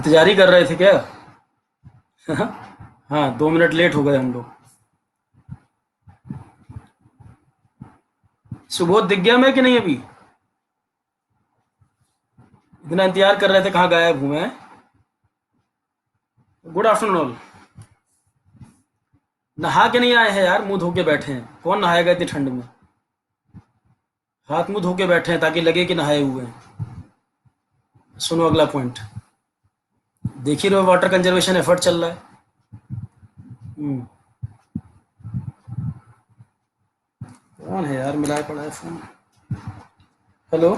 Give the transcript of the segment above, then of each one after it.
इंतजार ही कर रहे थे क्या? हाँ, 2 मिनट लेट हो गए हम लोग। सुबोध दिख गया मैं कि नहीं अभी? इतना इंतजार कर रहे थे, कहाँ गायब हूँ मैं? Good afternoon all. नहा के नहीं आए हैं यार, मुंह धो के बैठे हैं। कौन नहाएगा इतनी ठंड में? हाथ मुंह धो के बैठे हैं ताकि लगे कि नहाए हुए हैं। सुनो अगला पॉइंट। देख ही रहे हो, वाटर कंजर्वेशन एफर्ट चल रहा है। हम्म, कौन है यार मिलाया पड़ा है फोन? Hello,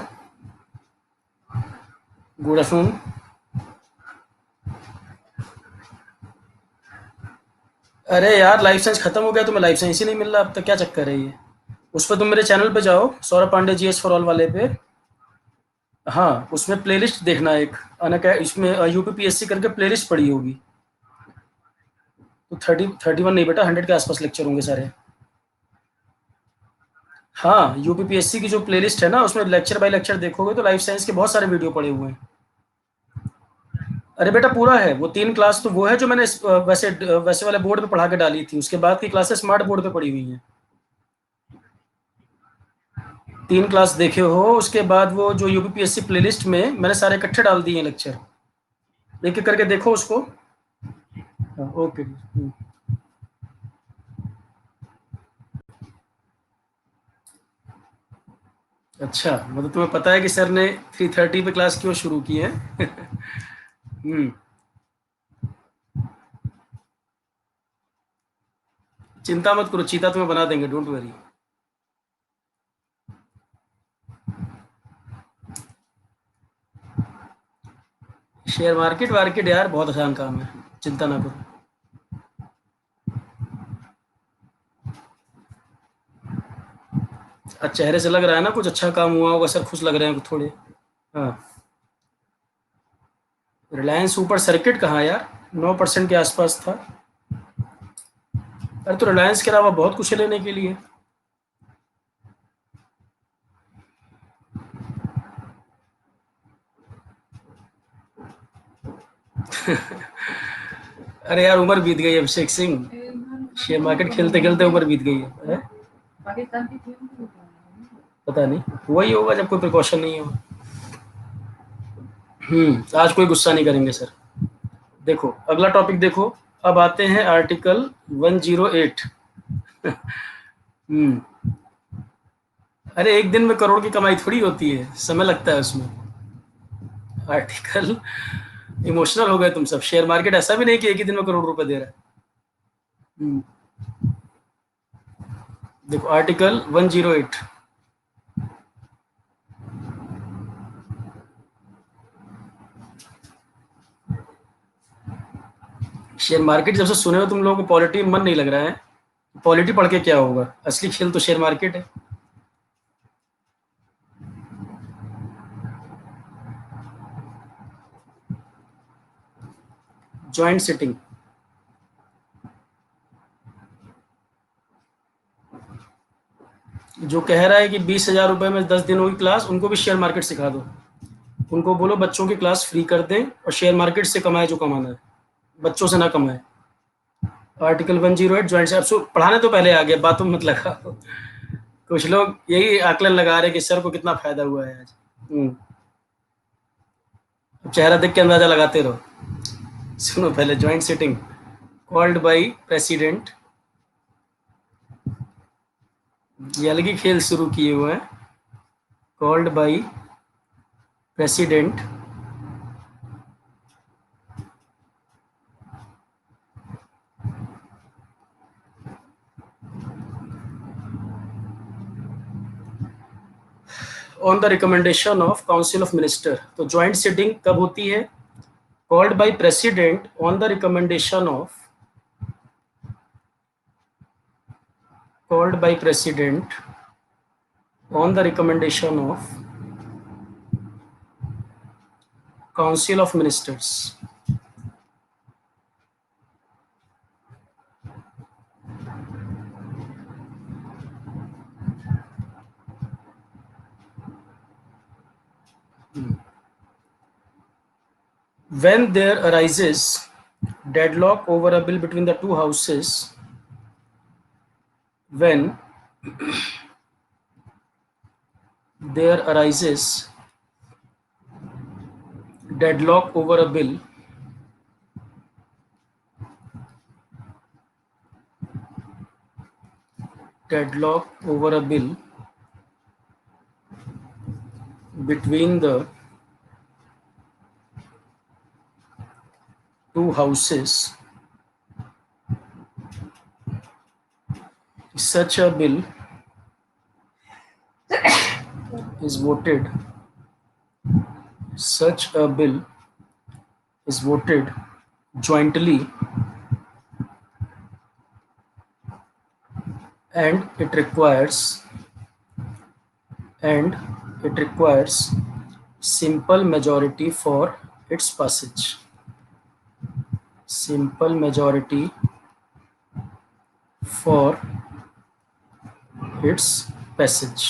good afternoon. अरे यार, लाइफ साइंस खत्म हो गया, तुम्हें लाइफ साइंस ही नहीं मिल रहा अब तक, क्या चक्कर है ये? उस पर तुम मेरे चैनल पे जाओ, Saurabh Pandey ji S for all वाले पे। हाँ, उसमें प्लेलिस्ट देखना एक। अनका इसमें यूपीपीएससी करके प्लेलिस्ट पड़ी होगी। तो 31 नहीं बेटा, 100 के आसपास लेक्चर होंगे सारे। हाँ, यूपीपीएससी की जो प्लेलिस्ट है ना, उसमें लेक्चर बाय लेक्चर देखोगे तो लाइफ साइंस के बहुत सारे वीडियो पड़े हुए हैं। अरे बेटा पूरा है वो, 3 क्लास तो वो है जो मैंने वैसे वाले बोर्ड पे पढ़ा के डाली थी। उसके बाद की क्लासेस स्मार्ट बोर्ड पे पड़ी हुई हैं। 3 क्लास देखे हो, उसके बाद वो जो यूपीपीएससी प्लेलिस्ट में मैंने सारे इकट्ठे डाल दिए हैं लेक्चर। एक एक करके देखो उसको। हाँ, ओके। अच्छा, मतलब तुम्हें पता है कि सर ने 3:30 पे क्लास क्यों शुरू की है? हम्म, चिंता मत करो, चीता तुम्हें बना देंगे, डोंट वरी। शेयर मार्केट वार्केट यार बहुत आसान काम है, चिंता ना करो। आज चेहरे से लग रहा है ना कुछ अच्छा काम हुआ होगा, सर खुश लग रहे हैं थोड़े। हाँ, रिलायंस ऊपर, सर्किट कहाँ यार? 9% के आसपास था। अरे तो रिलायंस के अलावा बहुत कुछ है लेने के लिए। अरे यार, उम्र बीत गई है अभिषेक सिंह। शेयर मार्केट खेलते खेलते उम्र बीत गई है? पता नहीं, वही होगा जब कोई प्रिकॉशन नहीं हो। आज कोई गुस्सा नहीं करेंगे सर। देखो अगला टॉपिक देखो। अब आते हैं आर्टिकल 108। हम्म, अरे एक दिन में करोड़ की कमाई थोड़ी होती है, समय लगता है उसमें। आर्टिकल, इमोशनल हो गए तुम सब। शेयर मार्केट ऐसा भी नहीं कि एक ही दिन में करोड़ रुपए दे रहा है। हम्म, देखो आर्टिकल 108। शेयर मार्केट जब से सुने हो तुम लोगों को पॉलिटी में मन नहीं लग रहा है। पॉलिटी पढ़ के क्या होगा? असली खेल तो शेयर मार्केट है। Joint sitting. जो कह रहा है कि 20,000 रुपए में 10 दिनों की क्लास, उनको भी शेयर मार्केट सिखा दो। उनको बोलो बच्चों की क्लास फ्री कर दें और शेयर मार्केट से कमाए जो कमाना है, बच्चों से ना कमाए। आर्टिकल 108 ज्वाइंट से। अब पढ़ाने तो पहले आ गया, बातों में मत लगा। कुछ लोग यही आकलन लगा रहे कि सर को कितना फायदा हुआ है आज। अब चेहरा देख के अंदाजा लगाते रहो। सुनो पहले, joint sitting called by president. ये अलग ही खेल शुरू किए हुए हैं। Called by president on the recommendation of council of minister. तो ज्वाइंट सिटिंग कब होती है? Called by president on the recommendation of, called by president on the recommendation of council of ministers। when there arises deadlock over a bill between the two houses, when there arises deadlock over a bill deadlock over a bill between the two houses, such a bill is voted such a bill is voted jointly, and and it requires simple majority for its passage. Simple majority for its passage.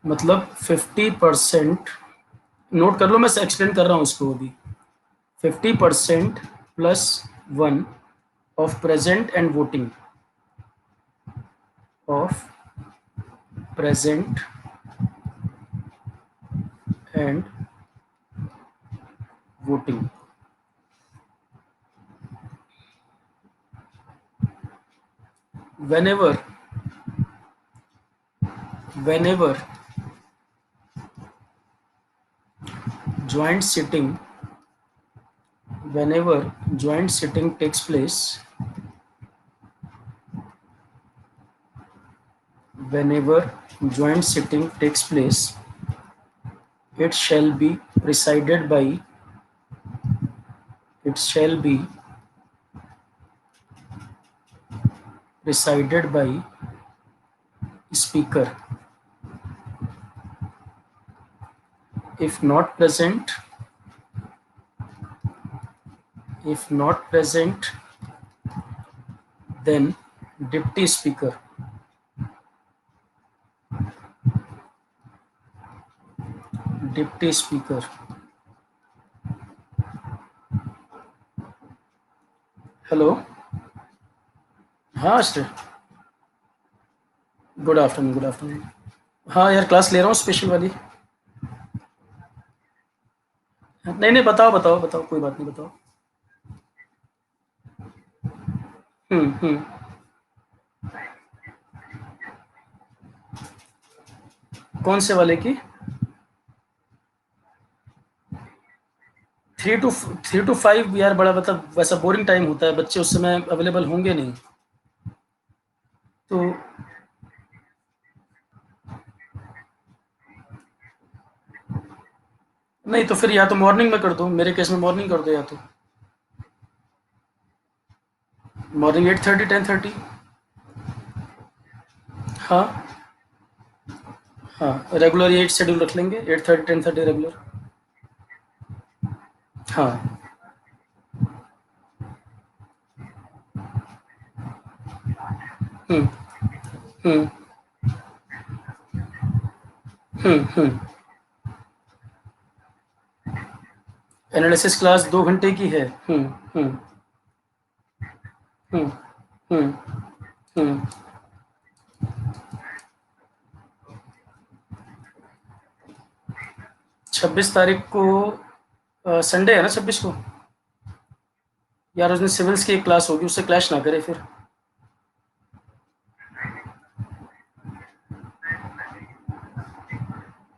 मतलब 50%, note कर लो, मैं explain कर रहा हूँ इसको अभी. 50% plus 1 of present and voting, of present and voting. Whenever joint sitting whenever joint sitting takes place, whenever joint sitting takes place, it shall be presided by it shall be presided by speaker. If not present, then deputy speaker. Deputy speaker. Hello. हाँ sir. Good afternoon, good afternoon. हाँ यार, class ले रहा हूँ special वाली. नहीं नहीं, बताओ बताओ बताओ, कोई बात नहीं, बताओ. हम्म. कौन से वाले की? 3 to 5 यार, बड़ा मतलब वैसा बोरिंग टाइम होता है, बच्चे उस समय अवेलेबल होंगे नहीं. तो नहीं, तो फिर या तो मॉर्निंग में कर दो, मेरे केस में मॉर्निंग कर दो, या तो मॉर्निंग 8:30 10:30. हाँ हाँ, रेगुलर 8 शेड्यूल रख लेंगे, 8:30 10:30 रेगुलर. हाँ. हम्म. हम्म. हम्म. एनालिसिस क्लास 2 घंटे की है. हम्म. हम्म. हम्म. हम्म. 26 तारीख को संडे है ना, 26 को. यार उस दिन सिविल्स की एक क्लास होगी, उससे क्लैश ना करे फिर.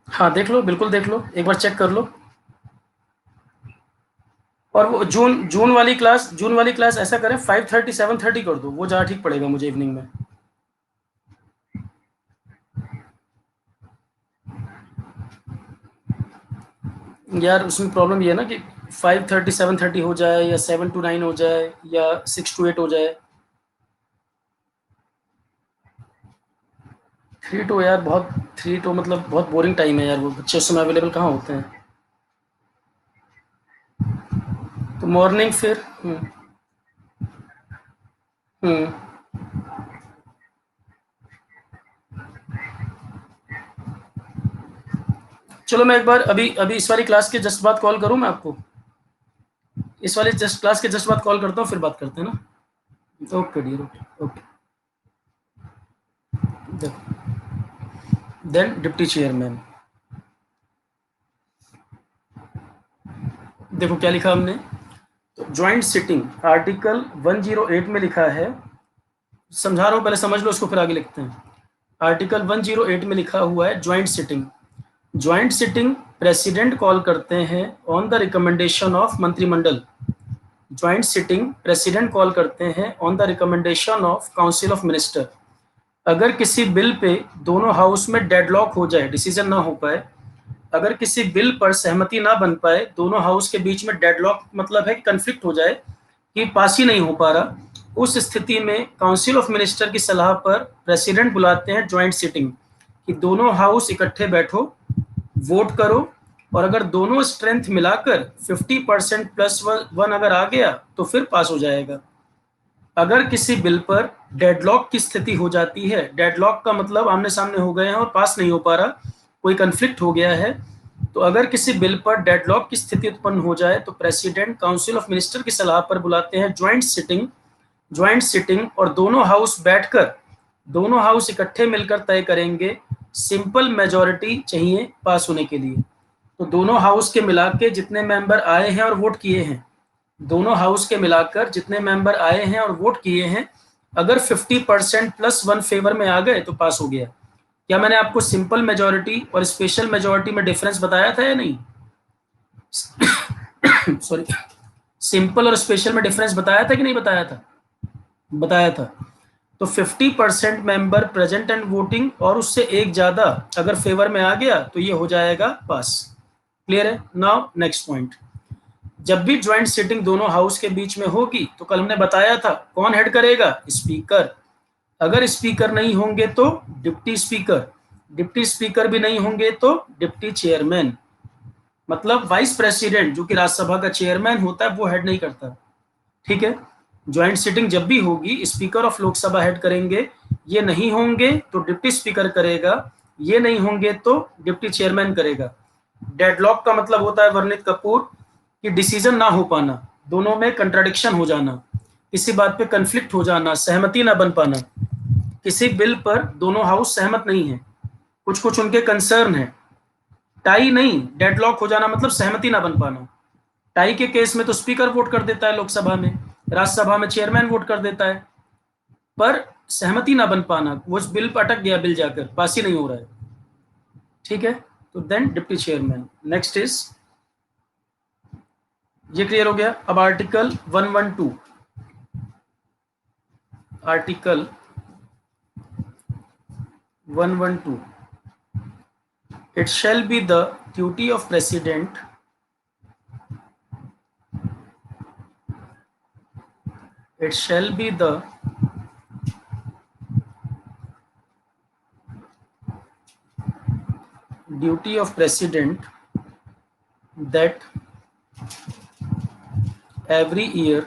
हाँ देख लो, बिल्कुल देख लो, एक बार चेक कर लो. और वो जून वाली क्लास ऐसा करें, 5:30 7:30 कर दो, वो ज़्यादा ठीक पड़ेगा मुझे इवनिंग में. यार उसमें प्रॉब्लम ये है ना कि 5:30 7:30 हो जाए, या 7 to 9 हो जाए, या 6 to 8 हो जाए. 3 to यार बहुत, 3 to मतलब बहुत बोरिंग टाइम है यार, वो बच्चे उस समय अवेलेबल कहाँ होते हैं. तो मॉर्निंग फिर. हम्म। चलो मैं एक बार अभी अभी इस वाली क्लास के जस्ट बाद कॉल करूं मैं आपको, इस वाली जस्ट क्लास के जस्ट बाद कॉल करता हूँ, फिर बात करते हैं ना। Okay dear, okay okay. देखो, देन डिप्टी चेयरमैन, देखो क्या लिखा हमने। तो ज्वाइंट सिटिंग आर्टिकल 108 में लिखा है, समझा रहा हूँ पहले समझ लो, उसको फिर आगे लिखते हैं। आर्टिकल 108 में लिखा हुआ है joint sitting, joint sitting president call करते हैं ऑन द रिकमेंडेशन ऑफ मंत्रिमंडल, ज्वाइंट सिटिंग प्रेसिडेंट कॉल करते हैं on the recommendation of council of minister. अगर किसी बिल पे दोनों हाउस में डेडलॉक हो जाए, डिसीजन ना हो पाए, अगर किसी बिल पर सहमति ना बन पाए, दोनों हाउस के बीच में डेडलॉक मतलब है कि कंफ्लिक्ट हो जाए कि पास ही नहीं हो पा रहा, उस स्थिति में काउंसिल ऑफ मिनिस्टर की सलाह पर प्रेसिडेंट बुलाते हैं ज्वाइंट सिटिंग कि दोनों हाउस इकट्ठे बैठो, वोट करो, और अगर दोनों स्ट्रेंथ मिलाकर 50% प्लस वन अगर आ गया तो फिर पास हो जाएगा। अगर किसी बिल पर डेडलॉक की स्थिति हो जाती है, डेडलॉक का मतलब आमने सामने हो गए हैं और पास नहीं हो पा रहा, कोई कंफ्लिक्ट हो गया है, तो अगर किसी बिल पर डेडलॉक की स्थिति उत्पन्न हो जाए तो प्रेसिडेंट काउंसिल ऑफ मिनिस्टर की सलाह पर बुलाते हैं ज्वाइंट सिटिंग, ज्वाइंट सिटिंग और दोनों हाउस बैठकर, दोनों हाउस इकट्ठे मिलकर तय करेंगे, सिंपल मेजॉरिटी चाहिए पास होने के लिए। तो दोनों हाउस के मिला के जितने मेंबर आए हैं और वोट किए हैं, दोनों हाउस के मिलाकर जितने मेंबर आए हैं और वोट किए हैं, अगर 50% प्लस वन फेवर में आ गए तो पास हो गया। क्या मैंने आपको सिंपल मेजॉरिटी और स्पेशल मेजॉरिटी में डिफरेंस बताया था या नहीं? सॉरी, सिंपल और स्पेशल में डिफरेंस बताया था कि नहीं बताया था? बताया था। तो 50% मेंबर प्रेजेंट एंड वोटिंग और उससे एक ज्यादा अगर फेवर में आ गया तो ये हो जाएगा पास। क्लियर है? नाउ नेक्स्ट पॉइंट, जब भी ज्वाइंट सिटिंग दोनों हाउस के बीच में होगी तो कल हमने बताया था कौन हेड करेगा? स्पीकर। अगर स्पीकर नहीं होंगे तो डिप्टी स्पीकर, डिप्टी स्पीकर भी नहीं होंगे तो डिप्टी चेयरमैन, मतलब वाइस प्रेसिडेंट जो कि राज्यसभा का चेयरमैन होता है वो हेड नहीं करता। ठीक है? ज्वाइंट सिटिंग जब भी होगी स्पीकर ऑफ लोकसभा हेड करेंगे, ये नहीं होंगे तो डिप्टी स्पीकर करेगा, ये नहीं होंगे तो डिप्टी चेयरमैन करेगा। डेडलॉक का मतलब होता है वर्णित कपूर कि डिसीजन ना हो पाना, दोनों में कंट्राडिक्शन हो जाना, किसी बात पे कंफ्लिक्ट हो जाना, सहमति ना बन पाना, किसी बिल पर दोनों हाउस सहमत नहीं है, कुछ कुछ उनके कंसर्न है, टाई नहीं, डेडलॉक हो जाना मतलब सहमति ना बन पाना। टाई के केस में तो स्पीकर वोट कर देता है लोकसभा में, राज्यसभा में चेयरमैन वोट कर देता है, पर सहमति ना बन पाना, वो बिल पर अटक गया, बिल जाकर पास ही नहीं हो रहा है। ठीक है? तो then deputy chairman. Next is, ये क्लियर हो गया। अब article 112, article 112, it shall be the duty of president, it shall be the duty of president that every year,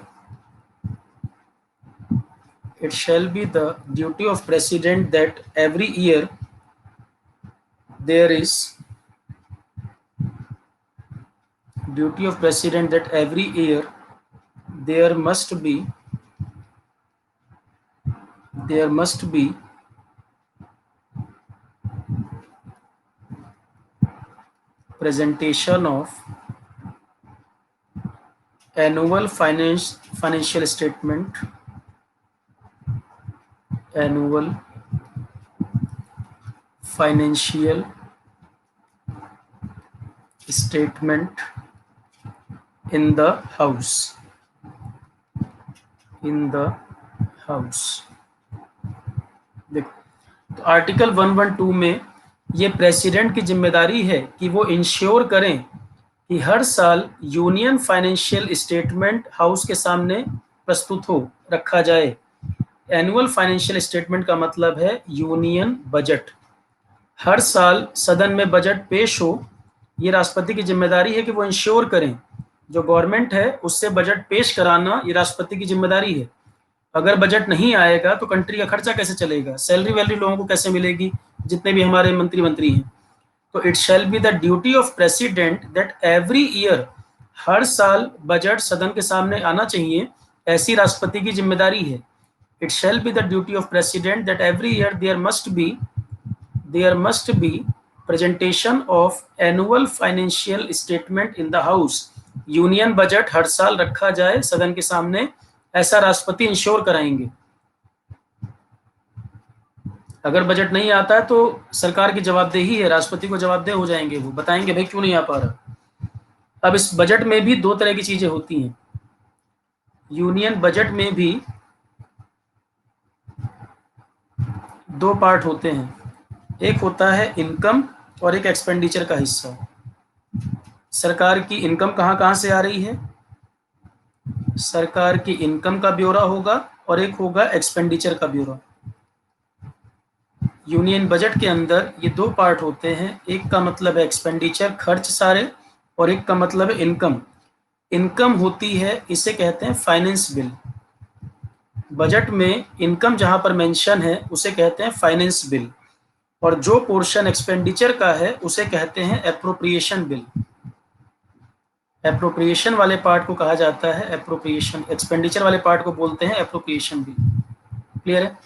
it shall be the duty of president that every year there is, duty of president that every year there must be, there must be presentation of annual financial statement, annual financial statement in the house, in the house। देखो, तो article 112 में ये president की जिम्मेदारी है कि वो ensure करें कि हर साल यूनियन फाइनेंशियल स्टेटमेंट हाउस के सामने प्रस्तुत हो, रखा जाए। एनुअल फाइनेंशियल स्टेटमेंट का मतलब है यूनियन बजट, हर साल सदन में बजट पेश हो, ये राष्ट्रपति की जिम्मेदारी है कि वो इंश्योर करें, जो गवर्नमेंट है उससे बजट पेश कराना ये राष्ट्रपति की जिम्मेदारी है। अगर बजट नहीं आएगा तो कंट्री का खर्चा कैसे चलेगा, सैलरी वैलरी लोगों को कैसे मिलेगी, जितने भी हमारे मंत्री हैं। तो it shall be the duty of president that every year, हर साल बजट सदन के सामने आना चाहिए, ऐसी राष्ट्रपति की जिम्मेदारी है। It shall be the duty of president that every year there must be presentation of annual financial statement in the house. Union budget हर साल रखा जाए सदन के सामने, ऐसा राष्ट्रपति इंश्योर कराएंगे। अगर बजट नहीं आता है तो सरकार की जवाबदेही है, राष्ट्रपति को जवाबदेह हो जाएंगे, वो बताएंगे भाई क्यों नहीं आ पा रहा। अब इस बजट में भी दो तरह की चीजें होती हैं। यूनियन बजट में भी दो पार्ट होते हैं, एक होता है इनकम और एक एक्सपेंडिचर का हिस्सा। सरकार की इनकम कहाँ कहाँ से आ रही है, सरकार की इनकम का ब्यौरा होगा और एक होगा एक्सपेंडिचर का ब्यौरा। यूनियन बजट के अंदर ये दो पार्ट होते हैं, एक का मतलब है एक्सपेंडिचर, खर्च सारे, और एक का मतलब है इनकम। इनकम होती है, इसे कहते हैं फाइनेंस बिल। बजट में इनकम जहां पर मेंशन है उसे कहते हैं फाइनेंस बिल, और जो पोर्शन एक्सपेंडिचर का है उसे कहते हैं एप्रोप्रिएशन बिल। एप्रोप्रिएशन वाले पार्ट को कहा जाता है एप्रोप्रिएशन, एक्सपेंडिचर वाले पार्ट को बोलते हैं एप्रोप्रिएशन बिल। क्लियर है?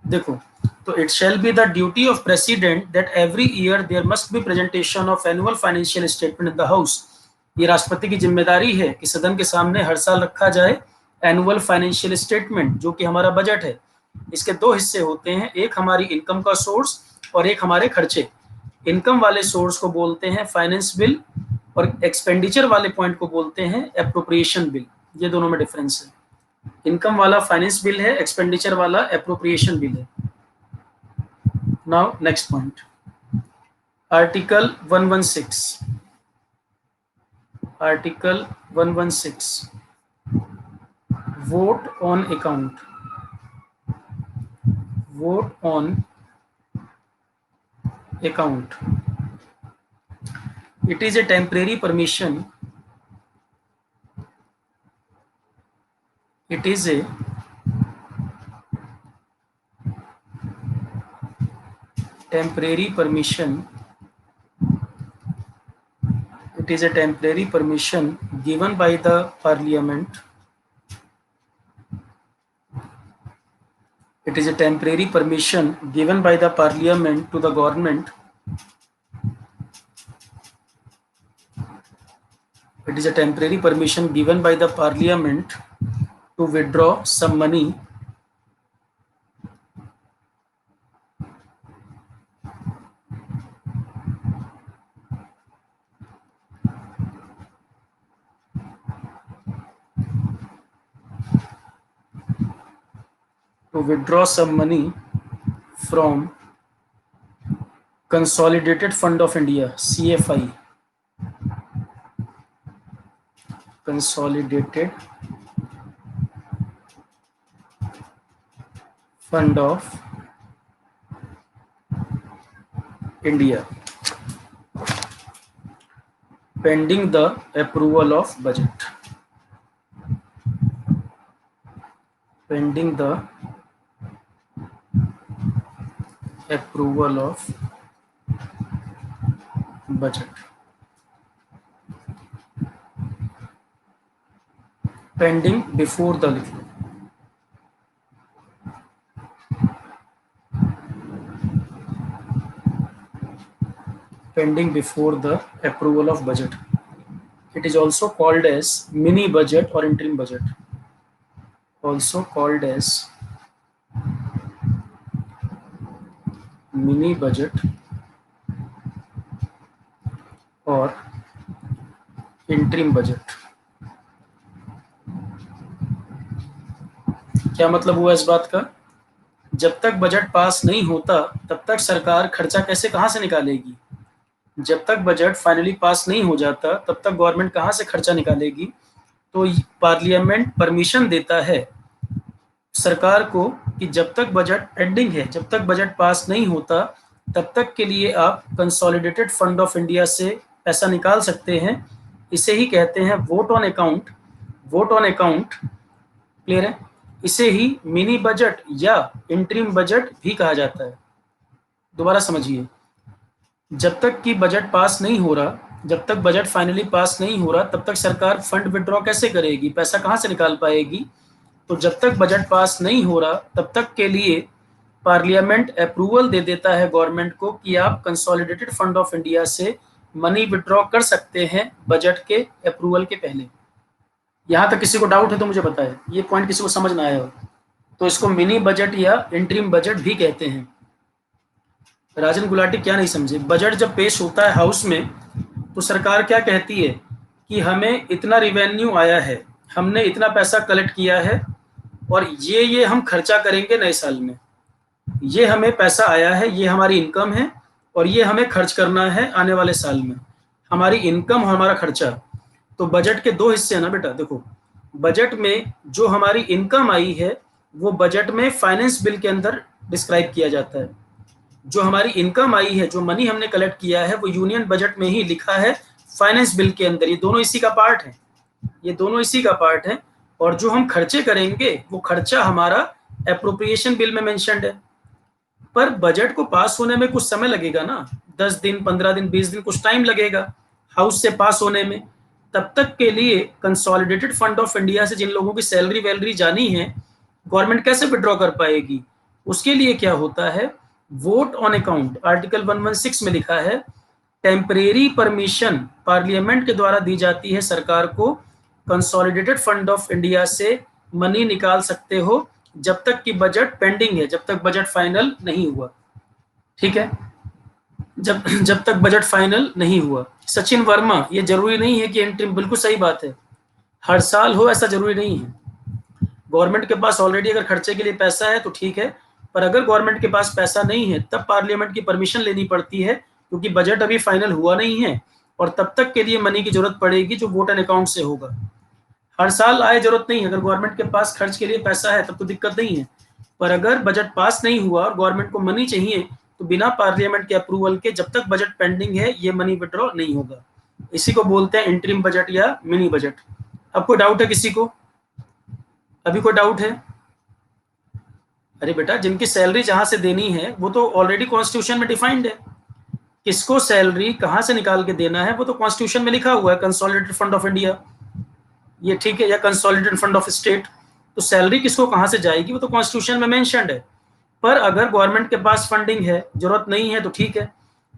देखो, तो it shall be the duty of president that every year there must be presentation of annual financial statement in the house. ये राष्ट्रपति की जिम्मेदारी है कि सदन के सामने हर साल रखा जाए एनुअल फाइनेंशियल स्टेटमेंट, जो कि हमारा बजट है। इसके दो हिस्से होते हैं, एक हमारी इनकम का सोर्स और एक हमारे खर्चे। इनकम वाले सोर्स को बोलते हैं फाइनेंस बिल और एक्सपेंडिचर वाले पॉइंट को बोलते हैं एप्रोप्रिएशन बिल। ये दोनों में डिफरेंस है, इनकम वाला फाइनेंस बिल है, एक्सपेंडिचर वाला एप्रोप्रिएशन बिल है। Now next point, article 116। Article 116, vote on account. Vote on account. It is a temporary permission. It is a temporary permission. It is a temporary permission given by the parliament. It is a temporary permission given by the parliament to the government. It is a temporary permission given by the parliament to withdraw some money from Consolidated Fund of India, CFI. Consolidated Fund of India, pending the approval of budget. Pending the approval of budget. Pending before the pending before the approval of budget. It is also called as mini budget or interim budget. Also called as mini budget और interim budget. क्या मतलब हुआ इस बात का? जब तक budget pass नहीं होता तब तक सरकार खर्चा कैसे कहाँ से निकालेगी? जब तक बजट फाइनली पास नहीं हो जाता तब तक गवर्नमेंट कहाँ से खर्चा निकालेगी? तो पार्लियामेंट परमिशन देता है सरकार को कि जब तक बजट पेंडिंग है, जब तक बजट पास नहीं होता तब तक के लिए आप कंसोलिडेटेड फंड ऑफ इंडिया से पैसा निकाल सकते हैं। इसे ही कहते हैं vote on account. Vote on account, clear है? इसे ही मिनी बजट या इंटरिम बजट भी कहा जाता है। दोबारा समझिए, जब तक कि बजट पास नहीं हो रहा, जब तक बजट फाइनली पास नहीं हो रहा, तब तक सरकार फंड विड्रॉ कैसे करेगी, पैसा कहाँ से निकाल पाएगी? तो जब तक बजट पास नहीं हो रहा तब तक के लिए पार्लियामेंट अप्रूवल दे देता है गवर्नमेंट को कि आप कंसोलिडेटेड फंड ऑफ इंडिया से मनी विड्रॉ कर सकते हैं बजट के अप्रूवल के पहले। यहाँ तक किसी को डाउट है तो मुझे बताएं, ये पॉइंट किसी को समझ ना आया हो तो इसको मिनी बजट या इंटरिम बजट भी कहते हैं। राजन गुलाटी क्या नहीं समझे? बजट जब पेश होता है हाउस में तो सरकार क्या कहती है कि हमें इतना रिवेन्यू आया है, हमने इतना पैसा कलेक्ट किया है और ये हम खर्चा करेंगे नए साल में, ये हमें पैसा आया है, ये हमारी इनकम है और ये हमें खर्च करना है आने वाले साल में, हमारी इनकम और हमारा खर्चा। तो बजट के दो हिस्से हैं ना बेटा। देखो, बजट में जो हमारी इनकम आई है वो बजट में फाइनेंस बिल के अंदर डिस्क्राइब किया जाता है, जो हमारी इनकम आई है, जो मनी हमने कलेक्ट किया है, वो यूनियन बजट में ही लिखा है फाइनेंस बिल के अंदर। ये दोनों इसी का पार्ट है, ये दोनों इसी का पार्ट है। और जो हम खर्चे करेंगे वो खर्चा हमारा एप्रोप्रिएशन बिल में मेंशन्ड है। पर बजट को पास होने में कुछ समय लगेगा ना, 10 दिन, 15 दिन, 20 दिन, कुछ टाइम लगेगा हाउस से पास होने में। तब तक के लिए कंसोलिडेटेड फंड ऑफ इंडिया से जिन लोगों की सैलरी वैलरी जानी है, गवर्नमेंट कैसे विड्रॉ कर पाएगी? उसके लिए क्या होता है, वोट ऑन अकाउंट, आर्टिकल 116 में लिखा है, टेम्परेरी परमिशन पार्लियामेंट के द्वारा दी जाती है सरकार को, कंसोलिडेटेड फंड ऑफ इंडिया से मनी निकाल सकते हो जब तक कि बजट पेंडिंग है, जब तक बजट फाइनल नहीं हुआ। ठीक है, जब तक बजट फाइनल नहीं हुआ। सचिन वर्मा, ये जरूरी नहीं है कि इंटरिम, बिल्कुल सही बात है, हर साल हो ऐसा जरूरी नहीं है। गवर्नमेंट के पास ऑलरेडी अगर खर्चे के लिए पैसा है तो ठीक है, पर अगर गवर्नमेंट के पास पैसा नहीं है तब पार्लियामेंट की परमिशन लेनी पड़ती है, क्योंकि बजट अभी फाइनल हुआ नहीं है और तब तक के लिए मनी की जरूरत पड़ेगी जो वोट एंड अकाउंट से होगा। हर साल आए जरूरत नहीं है, अगर गवर्नमेंट के पास खर्च के लिए पैसा है तब तो दिक्कत नहीं है। पर अगर बजट पास नहीं हुआ और गवर्नमेंट को मनी चाहिए तो बिना पार्लियामेंट के अप्रूवल के जब तक बजट पेंडिंग है ये मनी विड्रॉ नहीं होगा। इसी को बोलते हैं इंटरिम बजट या मिनी बजट। अब कोई डाउट है किसी को? अभी कोई डाउट है? अरे बेटा, जिनकी सैलरी जहां से देनी है वो तो ऑलरेडी कॉन्स्टिट्यूशन में डिफाइंड है, किसको सैलरी कहां से निकाल के देना है वो तो कॉन्स्टिट्यूशन में लिखा हुआ है, कंसोलिडेटेड फंड ऑफ इंडिया, ये ठीक है, या कंसोलिडेटेड फंड ऑफ स्टेट। तो सैलरी किसको कहां से जाएगी वो तो कॉन्स्टिट्यूशन में मेंशन्ड है। पर अगर गवर्नमेंट के पास फंडिंग है, जरूरत नहीं है तो ठीक है,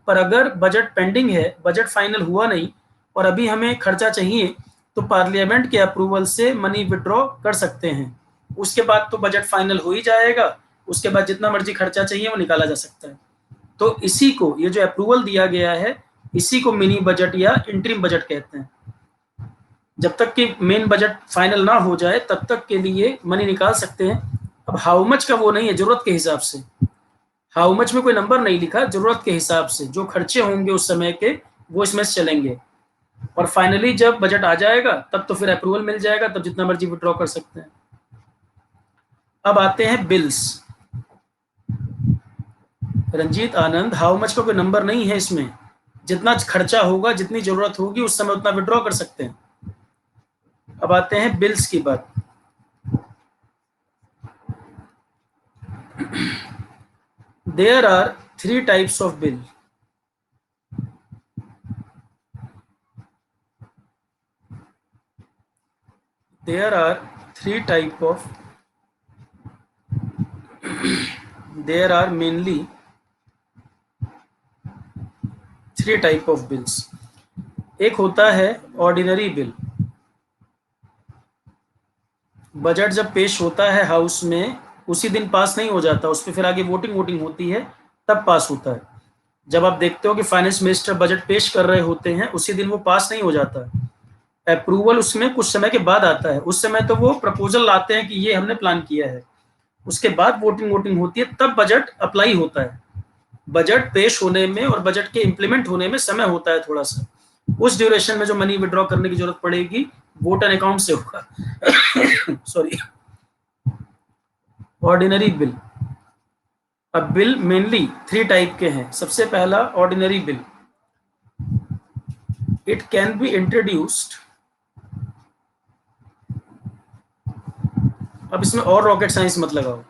पर अगर बजट पेंडिंग है, बजट फाइनल हुआ नहीं और अभी हमें खर्चा चाहिए, तो पार्लियामेंट के अप्रूवल से मनी विड्रॉ कर सकते हैं। उसके बाद तो बजट फाइनल हो ही जाएगा, उसके बाद जितना मर्जी खर्चा चाहिए वो निकाला जा सकता है। तो इसी को, ये जो अप्रूवल दिया गया है, इसी को मिनी बजट या इंटरिम बजट कहते हैं। जब तक कि मेन बजट फाइनल ना हो जाए तब तक के लिए मनी निकाल सकते हैं। अब हाउ मच का वो नहीं है, जरूरत के हिसाब से, हाउ मच में कोई नंबर नहीं लिखा, जरूरत के हिसाब से जो खर्चे होंगे उस समय के वो इसमें से चलेंगे। और फाइनली जब बजट आ जाएगा तब तो फिर अप्रूवल मिल जाएगा, तब जितना मर्जी विड्रॉ कर सकते हैं। अब आते हैं bills. Ranjit Anand, how much का कोई नंबर नहीं है इसमें, जितना खर्चा होगा, जितनी जरूरत होगी उस समय उतना विड्रॉ कर सकते हैं। अब आते हैं बिल्स की बात। There are three types of bill. There are three type of. There are mainly three type of bills. एक होता है ऑर्डिनरी बिल। बजट जब पेश होता है हाउस में उसी दिन पास नहीं हो जाता, उस पर फिर आगे वोटिंग होती है, तब पास होता है। जब आप देखते हो कि फाइनेंस मिनिस्टर बजट पेश कर रहे होते हैं उसी दिन वो पास नहीं हो जाता, अप्रूवल उसमें कुछ समय के बाद आता है। उस समय तो वो प्रपोजल लाते हैं कि ये हमने प्लान किया है, उसके बाद वोटिंग होती है, तब बजट अप्लाई होता है। बजट पेश होने में और बजट के इम्प्लीमेंट होने में समय होता है थोड़ा सा, उस ड्यूरेशन में जो मनी विड्रॉ करने की जरूरत पड़ेगी वोट एंड अकाउंट से होगा। सॉरी। Ordinary bill. अब बिल मेनली थ्री टाइप के हैं। सबसे पहला ordinary bill, it can be introduced अब इसमें और रॉकेट साइंस मत लगाओ,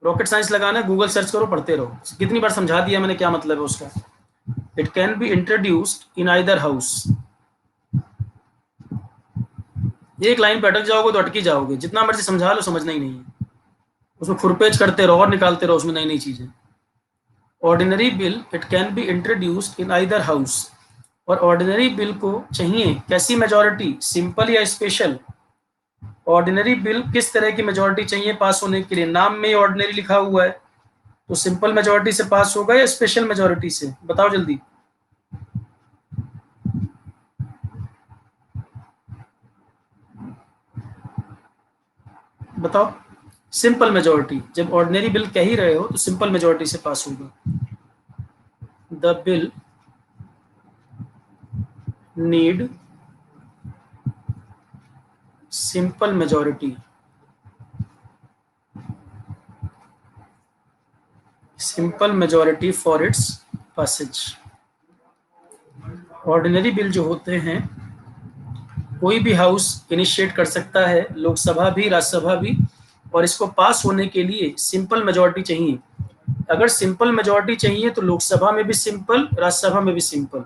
रॉकेट साइंस लगाना है गूगल सर्च करो, पढ़ते रहो। कितनी बार समझा दिया मैंने क्या मतलब है उसका। It can be introduced in either house. एक लाइन पे अटक जाओगे तो अटकी जाओगे, जितना मर्जी समझा लो समझना ही नहीं है, उसमें खुरपेज करते रहो और निकालते रहो उसमें नई नई चीजें। Ordinary bill it can be introduced in either house, और ऑर्डिनरी बिल को चाहिए कैसी मेजोरिटी, सिंपल या स्पेशल। ऑर्डिनरी बिल किस तरह की मेजोरिटी चाहिए पास होने के लिए, नाम में ऑर्डिनरी लिखा हुआ है, तो सिंपल मेजोरिटी से पास होगा या स्पेशल मेजोरिटी से, बताओ जल्दी। बताओ, सिंपल मेजोरिटी, जब ऑर्डिनरी बिल कह ही रहे हो तो सिंपल मेजोरिटी से पास होगा। The bill need simple majority, simple majority for its passage. Ordinary bill जो होते हैं कोई भी हाउस इनिशिएट कर सकता है, लोकसभा भी राज्यसभा भी, और इसको पास होने के लिए सिंपल मेजोरिटी चाहिए। अगर सिंपल मेजोरिटी चाहिए तो लोकसभा में भी सिंपल, राज्यसभा में भी सिंपल।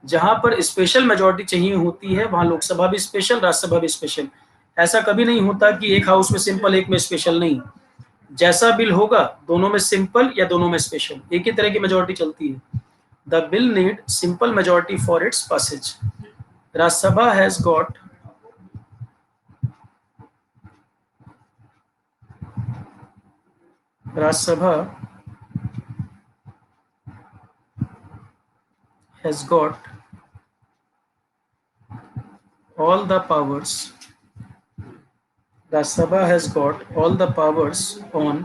जहां पर स्पेशल मेजोरिटी चाहिए होती है वहां लोकसभा भी स्पेशल, राज्यसभा भी स्पेशल। ऐसा कभी नहीं होता कि एक हाउस में सिंपल एक में स्पेशल, नहीं। जैसा बिल होगा दोनों में सिंपल या दोनों में स्पेशल, एक ही तरह की मेजोरिटी चलती है। The bill need simple majority for its passage. Rajya Sabha has got Rajya Sabha has got all the powers. Rajya Sabha has got all the powers on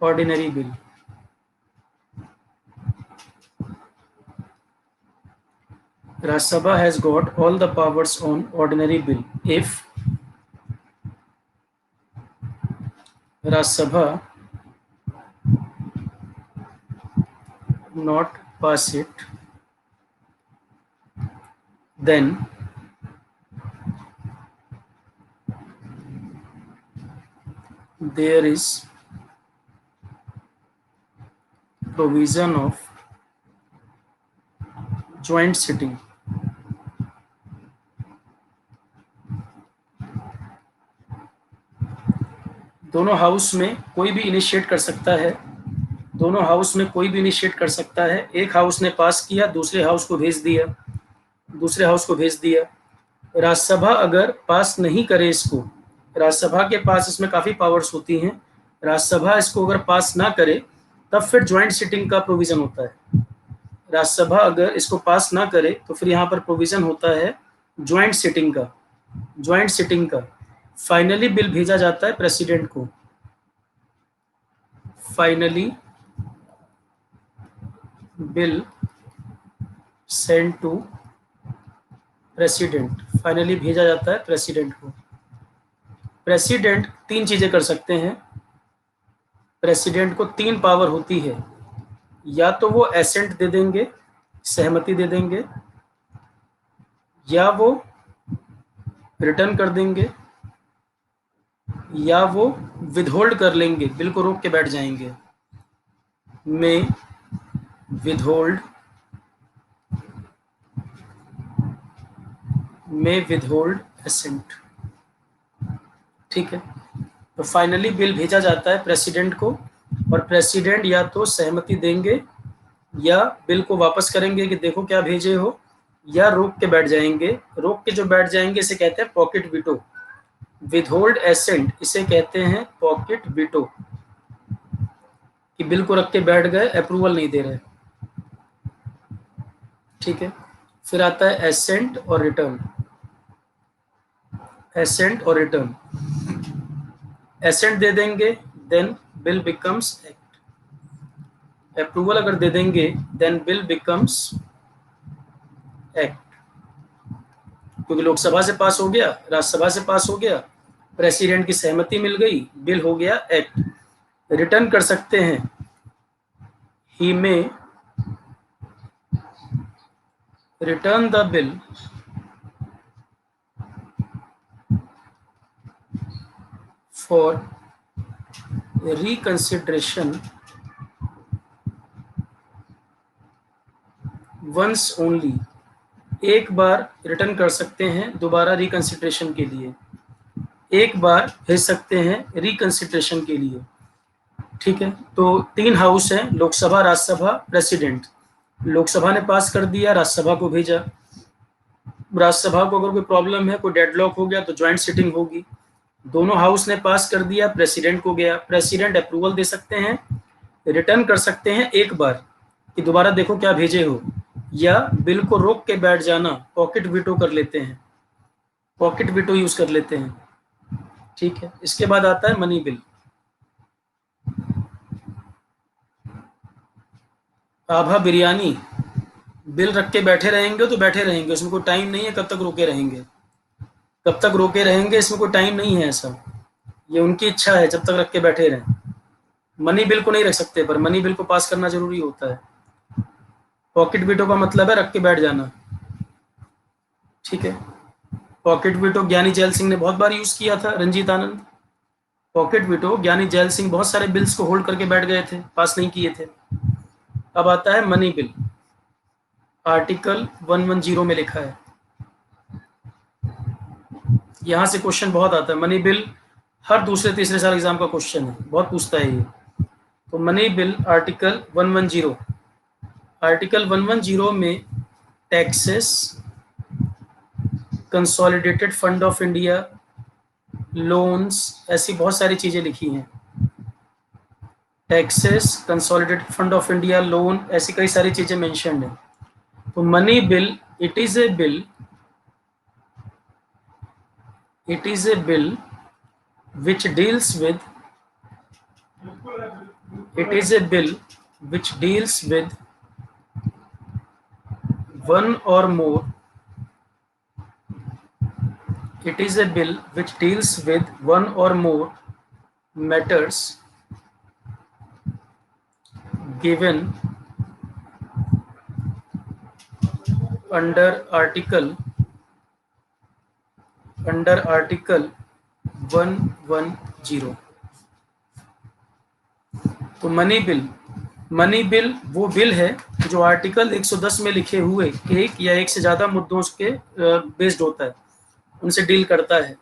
ordinary bill. Rajya Sabha has got all the powers on ordinary bill. If Rajya Sabha not pass it, then there is provision of joint sitting. दोनों house में कोई भी initiate कर सकता है, दोनों house में कोई भी इनिशिएट कर सकता है। एक हाउस ने पास किया, दूसरे हाउस को भेज दिया, दूसरे हाउस को भेज दिया। राज्यसभा अगर पास नहीं करे इसको, राज्यसभा के पास इसमें काफी पावर्स होती हैं, राज्यसभा इसको अगर पास ना करे तब फिर ज्वाइंट सिटिंग का प्रोविजन होता है। राज्यसभा अगर इसको पास ना करे तो फिर यहाँ पर प्रोविजन होता है ज्वाइंट सिटिंग का, ज्वाइंट सिटिंग का। फाइनली बिल भेजा जाता है प्रेसिडेंट को, finally bill send to president, finally भेजा जाता है प्रेसिडेंट को। प्रेसिडेंट तीन चीजें कर सकते हैं, प्रेसिडेंट को तीन पावर होती है, या तो वो एसेंट दे देंगे, सहमति दे देंगे, या वो रिटर्न कर देंगे, या वो विदहोल्ड कर लेंगे, बिल को रोक के बैठ जाएंगे। में विदहोल्ड, में विदहोल्ड एसेंट, ठीक है। तो फाइनली बिल भेजा जाता है प्रेसिडेंट को, और प्रेसिडेंट या तो सहमति देंगे या बिल को वापस करेंगे कि देखो क्या भेजे हो, या रोक के बैठ जाएंगे। रोक के जो बैठ जाएंगे इसे कहते हैं पॉकेट वीटो। विदहोल्ड एसेंट इसे कहते हैं पॉकेट वीटो, कि बिल को रख के बैठ गए, अप्रूवल नहीं दे रहे, ठीक है। फिर आता है एसेंट और रिटर्न, एसेंट और रिटर्न। एसेंट दे देंगे then bill becomes act, approval अगर दे देंगे देन बिल बिकम्स एक्ट, क्योंकि लोकसभा से पास हो गया, राज्यसभा से पास हो गया, प्रेसिडेंट की सहमति मिल गई, बिल हो गया एक्ट। रिटर्न कर सकते हैं, ही में return the bill for reconsideration once only, एक बार रिटर्न कर सकते हैं दोबारा रिकंसिडरेशन के लिए, एक बार भेज सकते हैं रिकंसिडरेशन के लिए। ठीक है, तो 3 हाउस है, लोकसभा, राज्यसभा, प्रेसिडेंट। लोकसभा ने पास कर दिया, राज्यसभा को भेजा। राज्यसभा को अगर कोई प्रॉब्लम है, कोई डेडलॉक हो गया तो ज्वाइंट सिटिंग होगी। दोनों हाउस ने पास कर दिया, प्रेसिडेंट को गया। प्रेसिडेंट अप्रूवल दे सकते हैं, रिटर्न कर सकते हैं एक बार कि दोबारा देखो क्या भेजे हो, या बिल को रोक के बैठ जाना, पॉकेट वीटो कर लेते हैं, पॉकेट वीटो यूज कर लेते हैं। ठीक है, इसके बाद आता है मनी बिल। आभा बिरयानी बिल रख के बैठे रहेंगे तो बैठे रहेंगे, उसमें कोई टाइम नहीं है कब तक रोके रहेंगे, कब तक रोके रहेंगे इसमें कोई टाइम नहीं है ऐसा, ये उनकी इच्छा है जब तक रख के बैठे रहें। मनी बिल को नहीं रख सकते, पर मनी बिल को पास करना जरूरी होता है। पॉकेट वीटो का मतलब है रख के बैठ जाना। ठीक है, पॉकेट वीटो ज्ञानी जैल सिंह ने बहुत बार यूज किया था, रंजीत आनंद। पॉकेट वीटो ज्ञानी जैल सिंह बहुत सारे बिल्स को होल्ड करके बैठ गए थे, पास नहीं किए थे। अब आता है मनी बिल, आर्टिकल 110 में लिखा है। यहां से क्वेश्चन बहुत आता है, मनी बिल हर दूसरे तीसरे साल एग्जाम का क्वेश्चन है, बहुत पूछता है ये। तो मनी बिल आर्टिकल 110, आर्टिकल 110 में taxes, consolidated fund of India, loans, ऐसी बहुत सारी चीजें लिखी हैं। Taxes, consolidated fund of India, loan, ऐसी कई सारी चीजें मेंशन्ड है। तो money bill, it is a bill, it is a bill which deals with, it is a bill which deals with one or more, it is a bill which deals with one or more matters given under article 110। तो money bill वो bill है जो article 110 में लिखे हुए एक या एक से ज्यादा मुद्दों के बेस्ड होता है, उनसे डील करता है।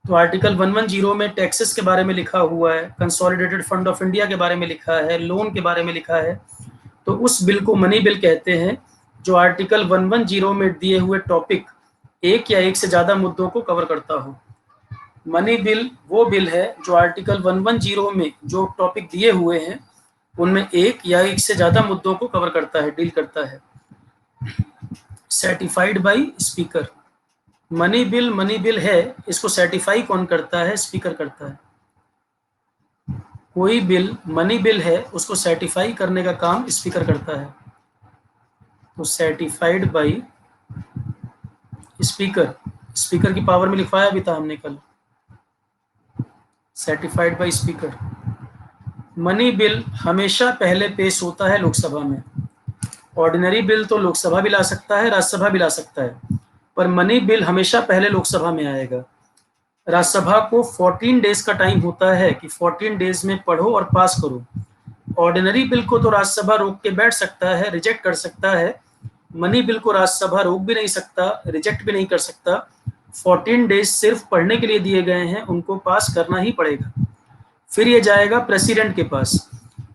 तो आर्टिकल 110 में टैक्सेस के बारे में लिखा हुआ है, कंसोलिडेटेड फंड ऑफ इंडिया के बारे में लिखा है, लोन के बारे में लिखा है। तो उस बिल को मनी बिल कहते हैं, जो आर्टिकल 110 में दिए हुए टॉपिक एक या एक से ज्यादा मुद्दों को कवर करता हो। मनी बिल वो बिल है जो आर्टिकल 110 में जो टॉपिक दिए हुए हैं उनमें एक या एक से ज्यादा मुद्दों को कवर करता है, डील करता है। Certified by speaker, money bill है, इसको सर्टिफाई कौन करता है? स्पीकर करता है। कोई बिल मनी बिल है उसको सर्टिफाई करने का काम स्पीकर करता है। तो सर्टिफाइड बाय स्पीकर, स्पीकर की पावर में लिखवाया भी था हमने कल, certified by speaker. Money bill हमेशा पहले पेश होता है लोकसभा में। ऑर्डिनरी बिल तो लोकसभा भी ला सकता है, राज्यसभा भी ला सकता है, पर मनी बिल हमेशा पहले लोकसभा में आएगा। राज्यसभा को 14 डेज का टाइम होता है कि 14 डेज में पढ़ो और पास करो। ऑर्डिनरी बिल को तो राज्यसभा रोक के बैठ सकता है, रिजेक्ट कर सकता है। मनी बिल को राज्यसभा रोक भी नहीं सकता, रिजेक्ट भी नहीं कर सकता। 14 डेज सिर्फ पढ़ने के लिए दिए गए हैं, उनको पास करना ही पड़ेगा। फिर ये जाएगा प्रेसिडेंट के पास।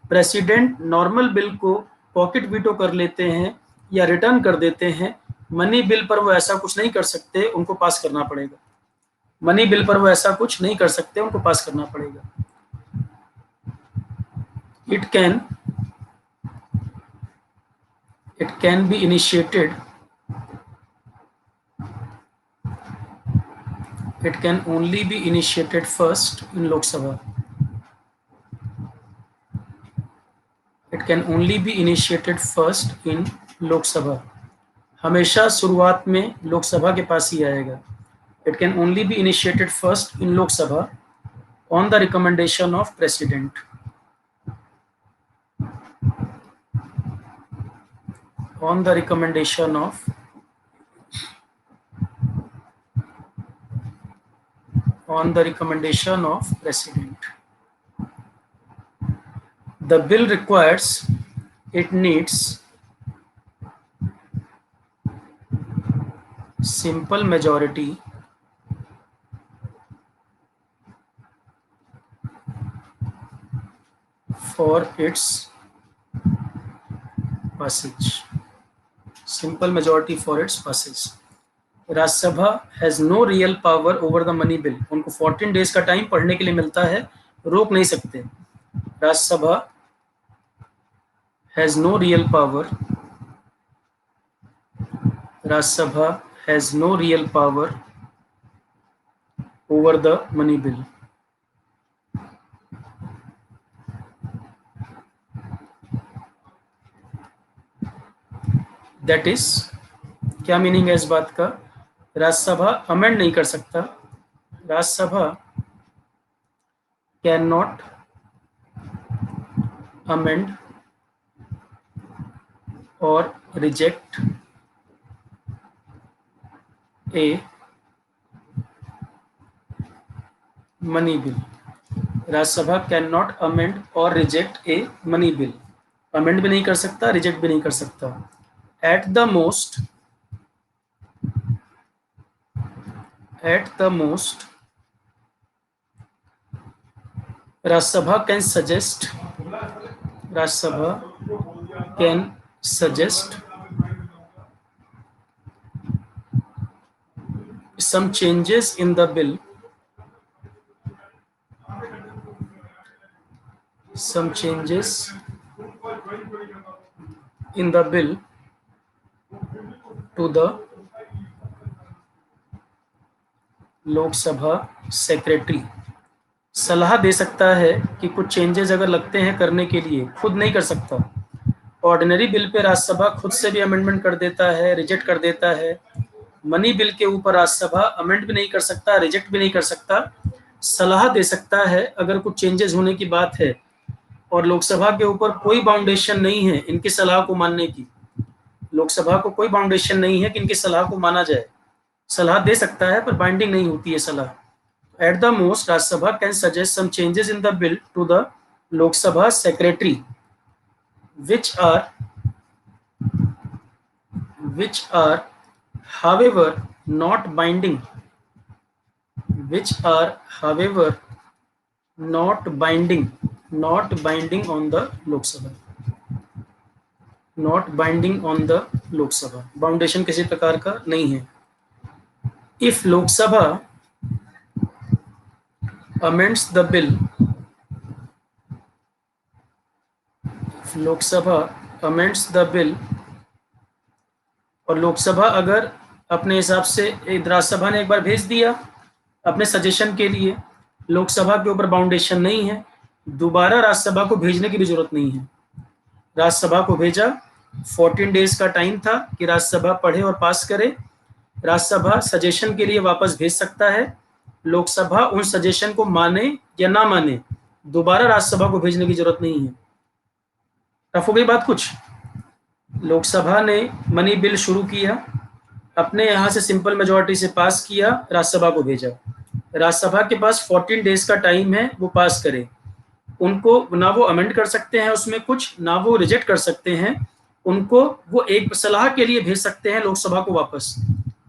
प्रेसिडेंट नॉर्मल बिल को पॉकेट वीटो कर लेते हैं या रिटर्न कर देते हैं। मनी बिल पर वो ऐसा कुछ नहीं कर सकते, उनको पास करना पड़ेगा। मनी बिल पर वो ऐसा कुछ नहीं कर सकते, उनको पास करना पड़ेगा। It can be initiated, it can only be initiated first in Lok Sabha. It can only be initiated first in Lok Sabha. हमेशा शुरुआत में लोकसभा के पास ही आएगा। It can only be initiated first in Lok Sabha on the recommendation of President. On the recommendation of on the recommendation of president. The bill requires, it needs simple majority for its passage. Simple majority for its passage. Rajya Sabha has no real power over the money bill. उनको 14 days का time पढ़ने के लिए मिलता है, रोक नहीं सकते. Rajya Sabha has no real power, Rajya Sabha has no real power over the money bill. That is, क्या मीनिंग है इस बात का? राज्यसभा अमेंड नहीं कर सकता, Rajya Sabha can not amend or reject a money bill. Rajya Sabha can not amend or reject a money bill. Amend भी नहीं कर सकता, रिजेक्ट भी नहीं कर सकता. At the most, Rajya Sabha can suggest, Rajya Sabha can suggest some changes in the bill, some changes in the bill to the लोक सभा सेक्रेटरी. सलाह दे सकता है कि कुछ चेंजेस अगर लगते हैं करने के लिए, खुद नहीं कर सकता. ऑर्डिनरी बिल पे राज्यसभा खुद से भी अमेंडमेंट कर देता है, रिजेक्ट कर देता है. मनी बिल के ऊपर राज्यसभा अमेंड भी नहीं कर सकता, रिजेक्ट भी नहीं कर सकता, सलाह दे सकता है अगर कुछ चेंजेस होने की बात है. और लोकसभा के ऊपर कोई बाउंडेशन नहीं है इनकी सलाह को मानने की. लोकसभा को कोई बाउंडेशन नहीं है कि इनकी सलाह को माना जाए. सलाह दे सकता है पर बाइंडिंग नहीं होती है सलाह. At the most Rajya Sabha can suggest some changes in the bill to the Lok Sabha secretary which are however not binding, which are however not binding on the Lok Sabha, not binding on the Lok Sabha. बाउंडेशन किसी प्रकार का नहीं है. If Lok Sabha amends the bill, if Lok Sabha amends the bill, और लोकसभा अगर अपने हिसाब से, राज्यसभा ने एक बार भेज दिया अपने सजेशन के लिए, लोकसभा के ऊपर बाउंडेशन नहीं है, दोबारा राज्यसभा को भेजने की भी जरूरत नहीं है. राज्यसभा को भेजा, 14 डेज का टाइम था कि राज्यसभा पढ़े और पास करे. राज्यसभा सजेशन के लिए वापस भेज सकता है, लोकसभा उन सजेशन को माने या ना माने, दोबारा राज्यसभा को भेजने की जरूरत नहीं है. टफ हो गई बात कुछ? लोकसभा ने मनी बिल शुरू किया, अपने यहाँ से सिंपल मेजॉरिटी से पास किया, राज्यसभा को भेजा. राज्यसभा के पास 14 डेज का टाइम है वो पास करे. उनको ना वो अमेंड कर सकते हैं उसमें कुछ, ना वो रिजेक्ट कर सकते हैं. उनको वो एक सलाह के लिए भेज सकते हैं लोकसभा को वापस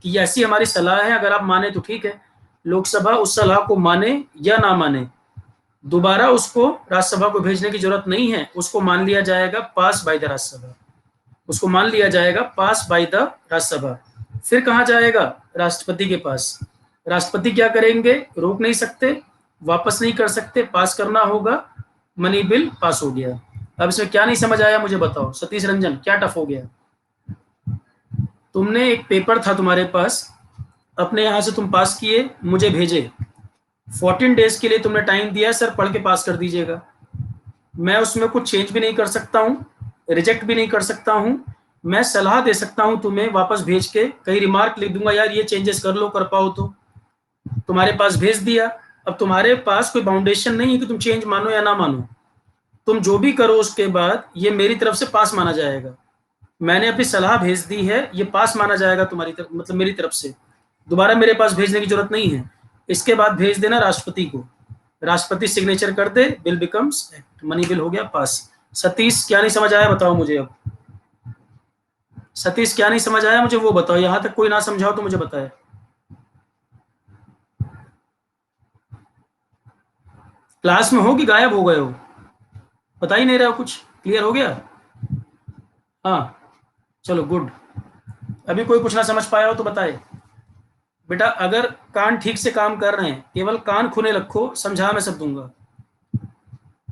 कि ऐसी हमारी सलाह है, अगर आप माने तो ठीक है. लोकसभा उस सलाह को माने या ना माने, दोबारा उसको राज्यसभा को भेजने की जरूरत नहीं है. उसको मान लिया जाएगा पास बाय द राज्यसभा, उसको मान लिया जाएगा पास बाय द राज्यसभा. फिर कहाँ जाएगा? राष्ट्रपति के पास. राष्ट्रपति क्या करेंगे? रोक नहीं सकते, वापस नहीं कर सकते, पास करना होगा. मनी बिल पास हो गया. अब इसमें क्या नहीं समझ आया मुझे बताओ सतीश रंजन, क्या टफ हो गया? तुमने एक पेपर था तुम्हारे पास, अपने यहाँ से तुम पास किए, मुझे भेजे, 14 डेज के लिए तुमने टाइम दिया, सर पढ़ के पास कर दीजिएगा. मैं उसमें कुछ चेंज भी नहीं कर सकता हूँ, रिजेक्ट भी नहीं कर सकता हूं. मैं सलाह दे सकता हूं तुम्हें वापस भेज के, कई रिमार्क लिख दूंगा, यार ये चेंजेस कर लो, कर पाओ तो. तुम्हारे पास भेज दिया. अब तुम्हारे पास कोई बाउंडेशन नहीं है कि तुम चेंज मानो या ना मानो. तुम जो भी करो उसके बाद ये मेरी तरफ से पास माना जाएगा. मैंने अपनी सलाह भेज दी है, ये पास माना जाएगा तुम्हारी तरफ, मतलब मेरी तरफ से. दोबारा मेरे पास भेजने की जरूरत नहीं है. इसके बाद भेज देना राष्ट्रपति को, राष्ट्रपति सिग्नेचर कर दे, bill becomes act, money bill हो गया पास। सतीश क्या नहीं समझ आया बताओ मुझे अब, सतीश क्या नहीं समझ आया मुझे वो बताओ, यहां तक कोई ना समझाओ तो मुझे बताए। क्लास में हो कि गायब हो गए हो, बता ही नहीं रहे हो कुछ, क्लियर हो गया? हाँ चलो गुड। अभी कोई कुछ ना समझ पाया हो तो बताए। बेटा अगर कान ठीक से काम कर रहे हैं, केवल कान खुले रखो, समझा मैं सब दूंगा।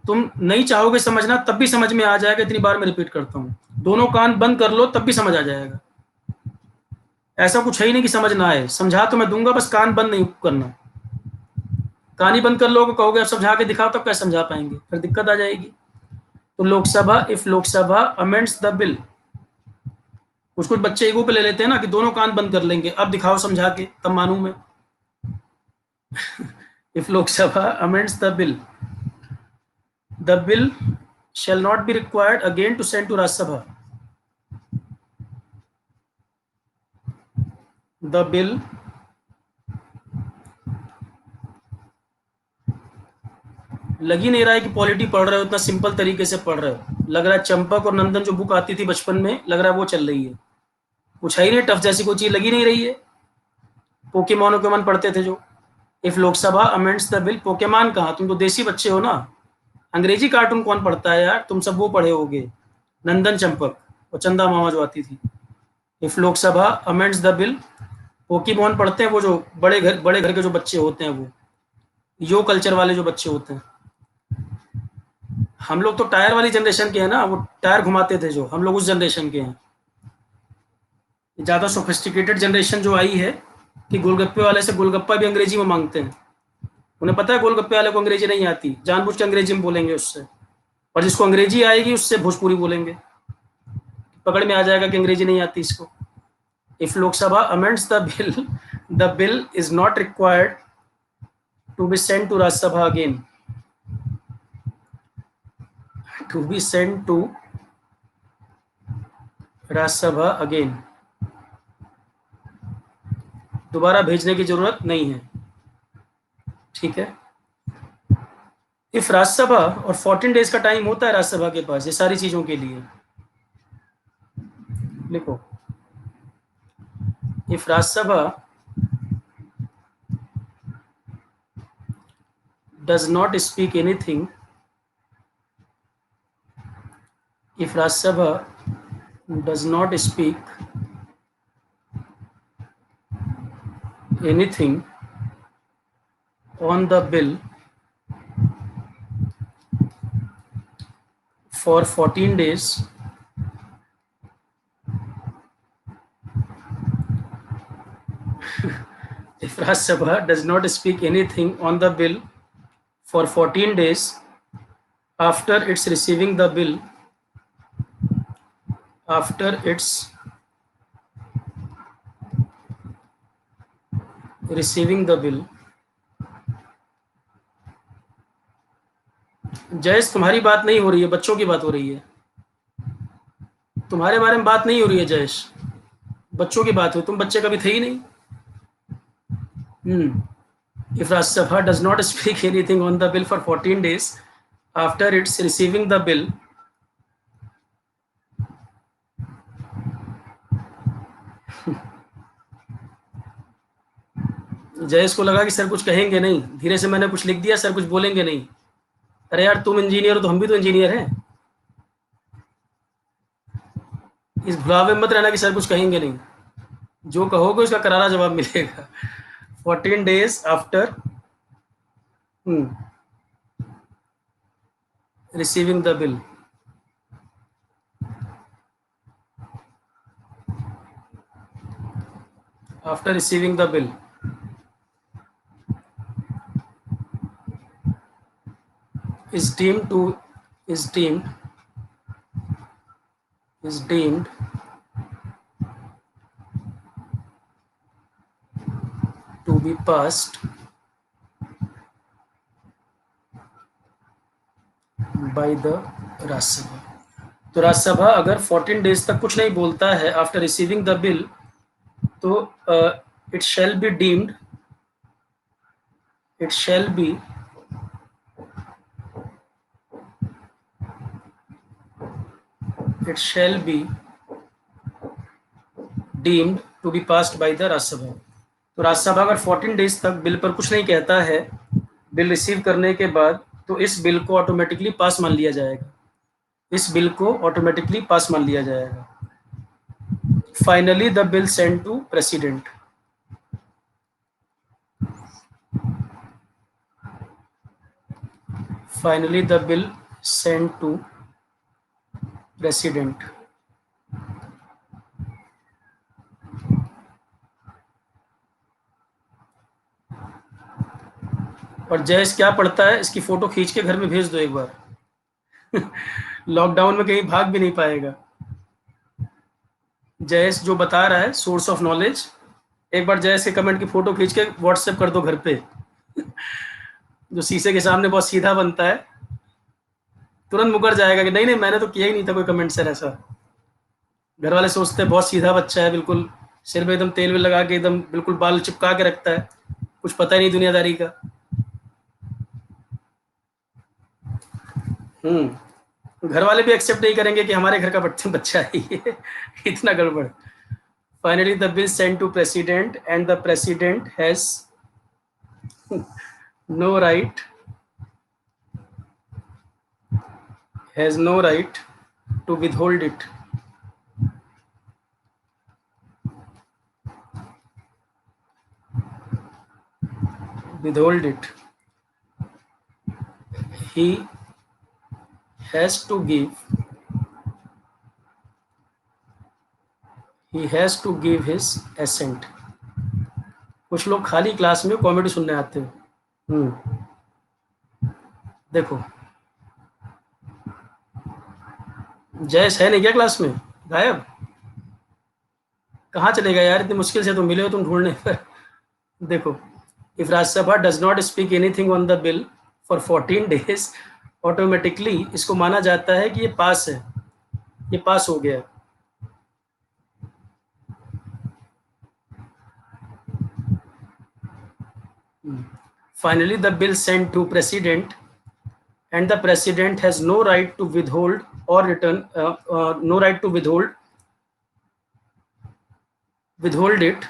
तुम नहीं चाहोगे समझना तब भी समझ में आ जाएगा, इतनी बार मैं रिपीट करता हूँ। दोनों कान बंद कर लो तब भी समझ आ जाएगा। ऐसा कुछ है ही नहीं कि समझ ना आए, समझा तो मैं दूंगा, बस कान बंद नहीं करना। कान ही बंद कर लोगे, कहोगे अब समझा के दिखाओ, तब कैसे समझा पाएंगे, फिर दिक्कत आ जाएगी। तो Lok Sabha, if Lok Sabha amends the bill, कुछ कुछ बच्चे ईगो पे ले लेते हैं ना कि दोनों कान बंद कर लेंगे, अब दिखाओ समझा के तब मानू मैं। If Lok Sabha amends the bill shall not be required again to send to Rajya Sabha. The bill लग ही नहीं रहा है कि पॉलिटी पढ़ रहे हो, इतना सिंपल तरीके से पढ़ रहे हो, लग रहा है चंपक और नंदन जो बुक आती थी बचपन में, लग रहा है वो चल रही है, कुछ है ही नहीं, टफ जैसी कोई चीज लगी नहीं रही है। पोकेमोन ओकेमॉन पढ़ते थे जो, if Lok Sabha amends the bill, Pokemon कहाँ, तुम तो देसी बच्चे हो ना, अंग्रेजी कार्टून कौन पढ़ता है यार, तुम सब वो पढ़े होगे, नंदन चंपक और चंदा मामा जो आती थी। If Lok Sabha amends the bill, Pokemon पढ़ते हैं वो जो बड़े घर के जो बच्चे होते हैं, वो यो कल्चर वाले जो बच्चे होते हैं। हम लोग तो टायर वाली जनरेशन के हैं ना, वो टायर घुमाते थे जो, हम लोग उस जनरेशन के हैं। ज़्यादा सोफिस्टिकेटेड जनरेशन जो आई है कि गोलगप्पे वाले से गोलगप्पा भी अंग्रेजी में मांगते हैं, उन्हें पता है गोलगप्पे वाले को अंग्रेजी नहीं आती, जानबूझ के अंग्रेजी में बोलेंगे उससे, और जिसको अंग्रेजी आएगी उससे भोजपुरी बोलेंगे, पकड़ में आ जाएगा कि अंग्रेजी नहीं आती इसको। If Lok Sabha amends the bill is not required to be sent to Rajya Sabha again, to be sent to Rajya Sabha again, दोबारा भेजने की जरूरत नहीं है, ठीक है। इफ राज्यसभा, और 14 डेज का टाइम होता है राज्यसभा के पास ये सारी चीजों के लिए, लिखो। If Rajya Sabha does not speak anything, if Rajya Sabha does not speak anything on the bill for 14 days, if Rajya Sabha does not speak anything on the bill for 14 days after its receiving the bill, after its receiving the bill, Jayesh तुम्हारी बात नहीं हो रही है, बच्चों की बात हो रही है, तुम्हारे बारे में बात नहीं हो रही है जयेश, बच्चों की बात हो, तुम बच्चे कभी थे ही नहीं। If Rajya Sabha does not speak anything on the bill for 14 days after its receiving the bill, Jayesh को लगा कि सर कुछ कहेंगे नहीं, धीरे से मैंने कुछ लिख दिया, सर कुछ बोलेंगे नहीं। अरे यार तुम इंजीनियर हो तो हम भी तो इंजीनियर हैं, इस भुलावे मत रहना कि सर कुछ कहेंगे नहीं, जो कहोगे उसका करारा जवाब मिलेगा। 14 days after receiving the bill, after receiving the bill, is deemed to is deemed to be passed by the राज्य सभा। तो राज्य सभा अगर 14 डेज तक कुछ नहीं बोलता है आफ्टर रिसीविंग द बिल, तो it shall be deemed it shall be deemed to be passed by the राज्य सभा। तो राज्य सभा अगर 14 डेज तक बिल पर कुछ नहीं कहता है बिल रिसीव करने के बाद, तो इस बिल को ऑटोमेटिकली पास मान लिया जाएगा, इस बिल को ऑटोमेटिकली पास मान लिया जाएगा। Finally the bill send to president. Finally the bill send to president. और जयेश क्या पढ़ता है, इसकी फोटो खींच के घर में भेज दो एक बार। लॉकडाउन में कहीं भाग भी नहीं पाएगा। जयेश जो बता रहा है सोर्स ऑफ नॉलेज, एक बार जयेश के कमेंट की फोटो खींच के व्हाट्सएप कर दो घर पे। जो शीशे के सामने बहुत सीधा बनता है, तुरंत मुकर जाएगा कि नहीं नहीं मैंने तो किया ही नहीं था कोई कमेंट सर ऐसा। घर वाले सोचते हैं बहुत सीधा बच्चा है, बिल्कुल सिर में एकदम तेल वेल लगा के एकदम बिल्कुल बाल चिपका के रखता है, कुछ पता ही नहीं दुनियादारी का। घर वाले भी एक्सेप्ट नहीं करेंगे कि हमारे घर का बच्चा है ये। इतना गड़बड़। Finally the bill send to president and the president has no right to withhold it. He has to give his assent. कुछ लोग खाली क्लास में कॉमेडी सुनने आते हैं। देखो जयेश है नहीं क्या क्लास में, गायब? कहाँ चले गए यार, इतनी मुश्किल से तुम मिले हो तुम ढूंढने पर। देखो, if Rajya Sabha does not speak anything on the bill for 14 days, automatically इसको माना जाता है कि ये पास है, ये पास हो गया। Finally the bill send to president and the president has no right to withhold or return withhold it,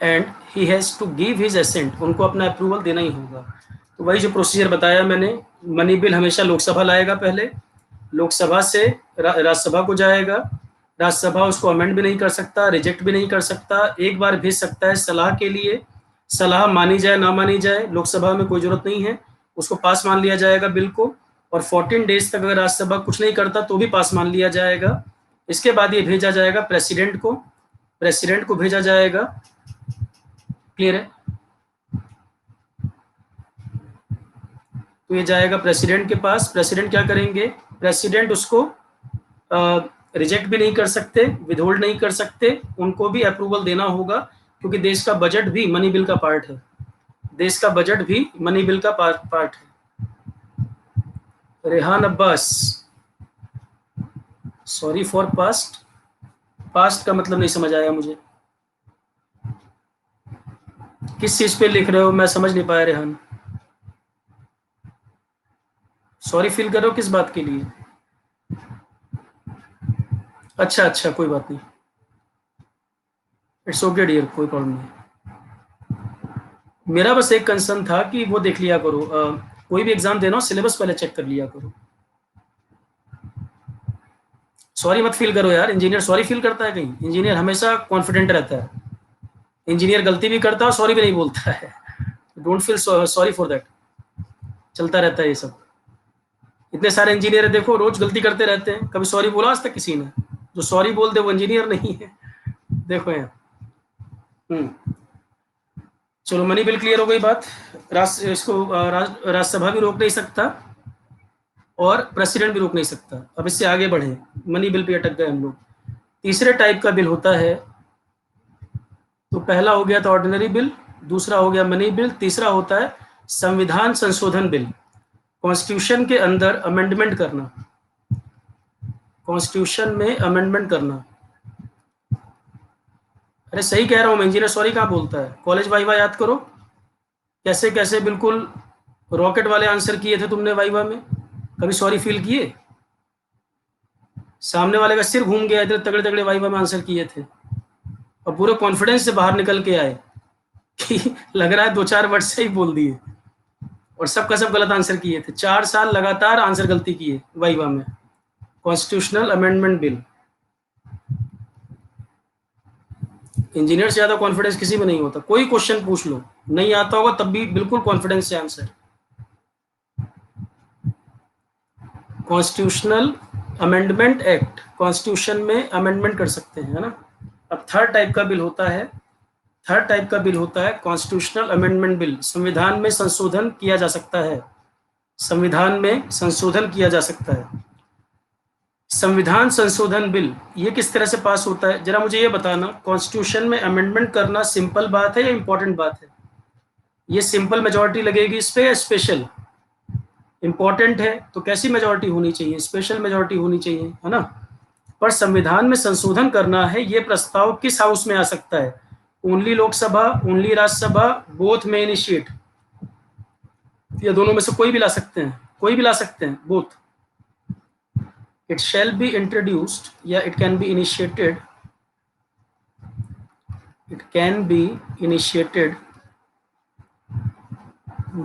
and he has to give his assent. उनको अपना अप्रूवल देना ही होगा। तो वही जो प्रोसीजर बताया मैंने, मनी बिल हमेशा लोकसभा लाएगा, पहले लोकसभा से राज्यसभा को जाएगा, राज्यसभा उसको अमेंड भी नहीं कर सकता, रिजेक्ट भी नहीं कर सकता, एक बार भेज सकता है सलाह के लिए, सलाह मानी जाए ना मानी जाए लोकसभा में कोई जरूरत नहीं है, उसको पास मान लिया जाएगा बिल को। और 14 डेज तक अगर राज्यसभा कुछ नहीं करता तो भी पास मान लिया जाएगा। इसके बाद ये भेजा जाएगा प्रेसिडेंट को भेजा जाएगा। क्लियर है? तो ये जाएगा प्रेसिडेंट के पास। प्रेसिडेंट क्या करेंगे, प्रेसिडेंट उसको रिजेक्ट भी नहीं कर सकते, विदहोल्ड नहीं कर सकते, उनको भी अप्रूवल देना होगा, क्योंकि देश का बजट भी मनी बिल का पार्ट है, देश का बजट भी मनी बिल का पार्ट है। Rehan Abbas, sorry for past का मतलब नहीं समझ आया मुझे, किस चीज पे लिख रहे हो मैं समझ नहीं पाया रेहान। सॉरी फील कर रहे हो किस बात के लिए? अच्छा कोई बात नहीं, इट्स ओके डियर, कोई प्रॉब्लम नहीं। मेरा बस एक कंसर्न था कि वो देख लिया करो, कोई भी एग्जाम देना हो सिलेबस पहले चेक कर लिया करो। सॉरी मत फील करो यार, इंजीनियर सॉरी फील करता है कहीं? इंजीनियर हमेशा कॉन्फिडेंट रहता है, इंजीनियर गलती भी करता है और सॉरी भी नहीं बोलता है। Don't feel sorry for that, चलता रहता है ये सब। इतने सारे इंजीनियर देखो रोज गलती करते रहते हैं, कभी सॉरी बोला आज तक किसी ने? जो सॉरी बोल दे वो इंजीनियर नहीं है। देखो यहाँ चलो मनी बिल क्लियर हो गई बात। इसको राज्यसभा भी रोक नहीं सकता और प्रेसिडेंट भी रोक नहीं सकता। अब इससे आगे बढ़े, मनी बिल पे अटक गए हम लोग। तीसरे टाइप का बिल होता है, तो पहला हो गया था ऑर्डिनरी बिल, दूसरा हो गया मनी बिल, तीसरा होता है संविधान संशोधन बिल। कॉन्स्टिट्यूशन के अंदर अमेंडमेंट करना, कॉन्स्टिट्यूशन में अमेंडमेंट करना। अरे सही कह रहा हूँ मैं, इंजीनियर सॉरी कहाँ बोलता है? कॉलेज वाइवा याद करो, कैसे कैसे बिल्कुल रॉकेट वाले आंसर किए थे तुमने वाइवा में, कभी सॉरी फील किए? सामने वाले का सिर घूम गया, इतने तगड़े तगड़े वाइवा में आंसर किए थे और पूरे कॉन्फिडेंस से बाहर निकल के आए कि लग रहा है दो चार वर्ड से ही बोल दिए और सबका सब गलत आंसर किए थे। 4 साल लगातार आंसर गलती किए वाइवा में। Constitutional amendment bill. इंजीनियर से ज़्यादा कॉन्फिडेंस किसी में नहीं होता। कोई क्वेश्चन पूछ लो, नहीं आता होगा तब भी बिल्कुल कॉन्फिडेंस से answer. Constitutional amendment act, constitution में अमेंडमेंट कर सकते हैं, है ना। अब थर्ड टाइप का बिल होता है, थर्ड टाइप का बिल होता है कॉन्स्टिट्यूशनल अमेंडमेंट बिल। संविधान में संशोधन किया जा सकता है, संविधान में संशोधन किया जा सकता है। संविधान संशोधन बिल ये किस तरह से पास होता है, जरा मुझे ये बताना। कॉन्स्टिट्यूशन में अमेंडमेंट करना सिंपल बात है या इंपॉर्टेंट बात है? ये सिंपल मेजॉरिटी लगेगी इस पे या स्पेशल? इंपॉर्टेंट है तो कैसी मेजॉरिटी होनी चाहिए? स्पेशल मेजॉरिटी होनी चाहिए, है ना। पर संविधान में संशोधन करना है, ये प्रस्ताव किस हाउस में आ सकता है? Only Lok Sabha, only Rajya Sabha, both में इनिशिएट, या दोनों में से कोई भी ला सकते हैं? कोई भी ला सकते हैं, both. It shall be introduced या it can be initiated, it can be initiated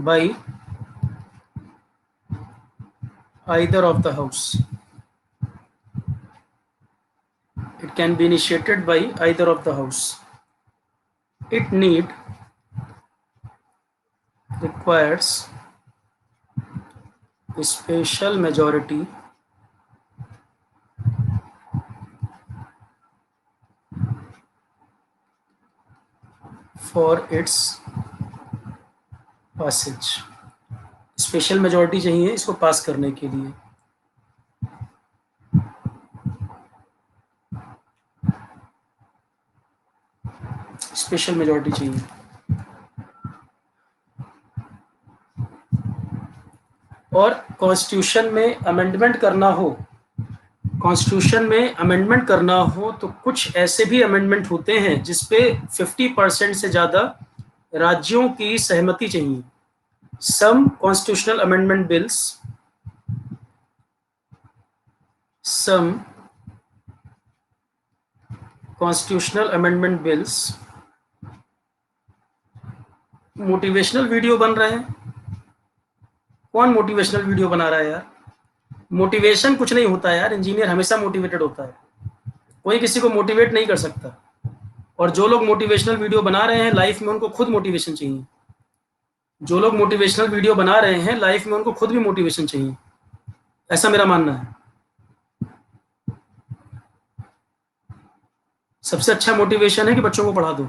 by either of the house. It can be initiated by either of the house. It requires a special majority for its passage. Special majority चाहिए इसको पास करने के लिए। Special majority चाहिए। और constitution में amendment करना हो, कॉन्स्टिट्यूशन में अमेंडमेंट करना हो तो कुछ ऐसे भी अमेंडमेंट होते हैं जिसपे 50% से ज़्यादा राज्यों की सहमति चाहिए। Some constitutional amendment bills, some constitutional amendment bills. Motivational video बन रहे हैं? कौन मोटिवेशनल वीडियो बना रहा है यार? मोटिवेशन कुछ नहीं होता है यार, इंजीनियर हमेशा मोटिवेटेड होता है, कोई किसी को मोटिवेट नहीं कर सकता। और जो लोग मोटिवेशनल वीडियो बना रहे हैं लाइफ में उनको खुद मोटिवेशन चाहिए। जो लोग मोटिवेशनल वीडियो बना रहे हैं लाइफ में उनको खुद भी मोटिवेशन चाहिए, ऐसा मेरा मानना है। सबसे अच्छा मोटिवेशन है कि बच्चों को पढ़ा दो।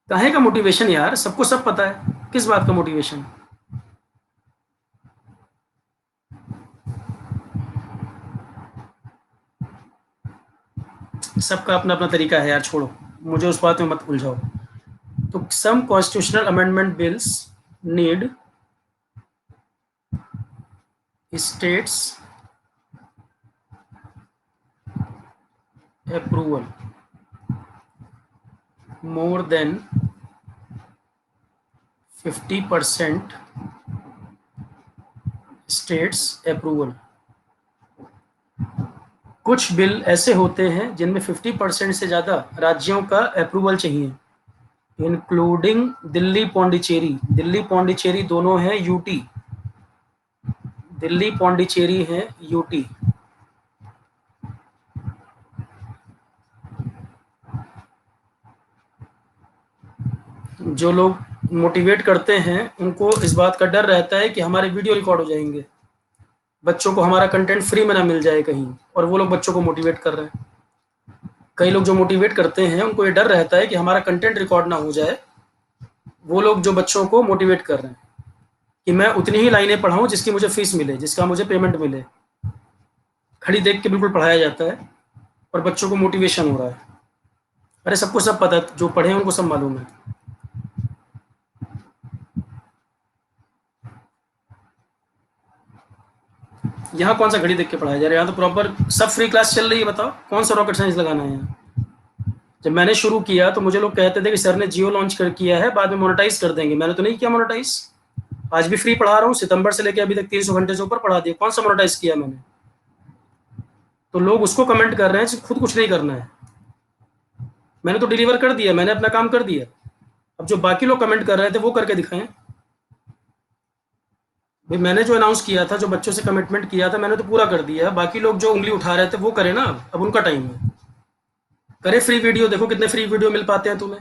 काहे का मोटिवेशन यार, सबको सब पता है, किस बात का मोटिवेशन? सबका अपना अपना तरीका है यार, छोड़ो, मुझे उस बात में मत उलझाओ। तो some constitutional amendment bills need states approval more than 50% states approval. कुछ बिल ऐसे होते हैं जिनमें 50% से ज़्यादा राज्यों का अप्रूवल चाहिए, इंक्लूडिंग दिल्ली पौंडीचेरी। दिल्ली पौंडीचेरी दोनों हैं यूटी, दिल्ली पौंडीचेरी है यूटी। जो लोग मोटिवेट करते हैं उनको इस बात का डर रहता है कि हमारे वीडियो रिकॉर्ड हो जाएंगे, बच्चों को हमारा कंटेंट फ्री में ना मिल जाए कहीं, और वो लोग बच्चों को मोटिवेट कर रहे हैं। कई लोग जो मोटिवेट करते हैं उनको ये डर रहता है कि हमारा कंटेंट रिकॉर्ड ना हो जाए। वो लोग जो बच्चों को मोटिवेट कर रहे हैं कि मैं उतनी ही लाइनें पढ़ाऊँ जिसकी मुझे फीस मिले, जिसका मुझे पेमेंट मिले। खड़ी देख के बिल्कुल पढ़ाया जाता है और बच्चों को मोटिवेशन हो रहा है। अरे सबको सब पता है, जो पढ़े हैं उनको सब मालूम है। यहाँ कौन सा घड़ी देख के पढ़ाया जा रहा है? यहाँ तो प्रॉपर सब फ्री क्लास चल रही है। बताओ कौन सा रॉकेट साइंस लगाना है यहाँ? जब मैंने शुरू किया तो मुझे लोग कहते थे कि सर ने जियो लॉन्च कर किया है, बाद में मोनेटाइज कर देंगे। मैंने तो नहीं किया मोनेटाइज, आज भी फ्री पढ़ा रहा हूँ। सितंबर से लेकर अभी तक 300 घंटे से ऊपर पढ़ा दिया, कौन सा मोनेटाइज किया मैंने? तो लोग उसको कमेंट कर रहे हैं, खुद कुछ नहीं करना है। मैंने तो डिलीवर कर दिया, मैंने अपना काम कर दिया। अब जो बाकी लोग कमेंट कर रहे थे वो करके दिखाएं भाई। मैंने जो अनाउंस किया था, जो बच्चों से कमिटमेंट किया था, मैंने तो पूरा कर दिया। बाकी लोग जो उंगली उठा रहे थे वो करें ना, अब उनका टाइम है। करे फ्री वीडियो, देखो कितने फ्री वीडियो मिल पाते हैं तुम्हें।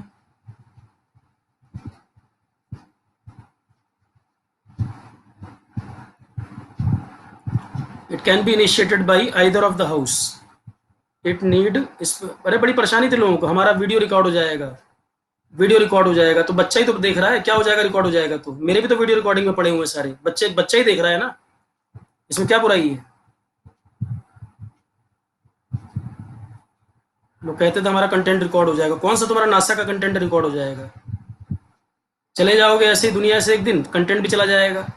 It can be initiated by either of the house. It need, अरे बड़ी परेशानी थी लोगों को, हमारा वीडियो रिकॉर्ड हो जाएगा, वीडियो रिकॉर्ड हो जाएगा तो बच्चा ही तो देख रहा है, क्या हो जाएगा रिकॉर्ड हो जाएगा तो? मेरे भी तो वीडियो रिकॉर्डिंग में पड़े हुए सारे बच्चे, बच्चा ही देख रहा है ना, इसमें क्या बुराई है? लोग कहते थे हमारा कंटेंट रिकॉर्ड हो जाएगा, कौन सा तुम्हारा नासा का कंटेंट रिकॉर्ड हो जाएगा? चले जाओगे ऐसे ही दुनिया से, एक दिन कंटेंट भी चला जाएगा।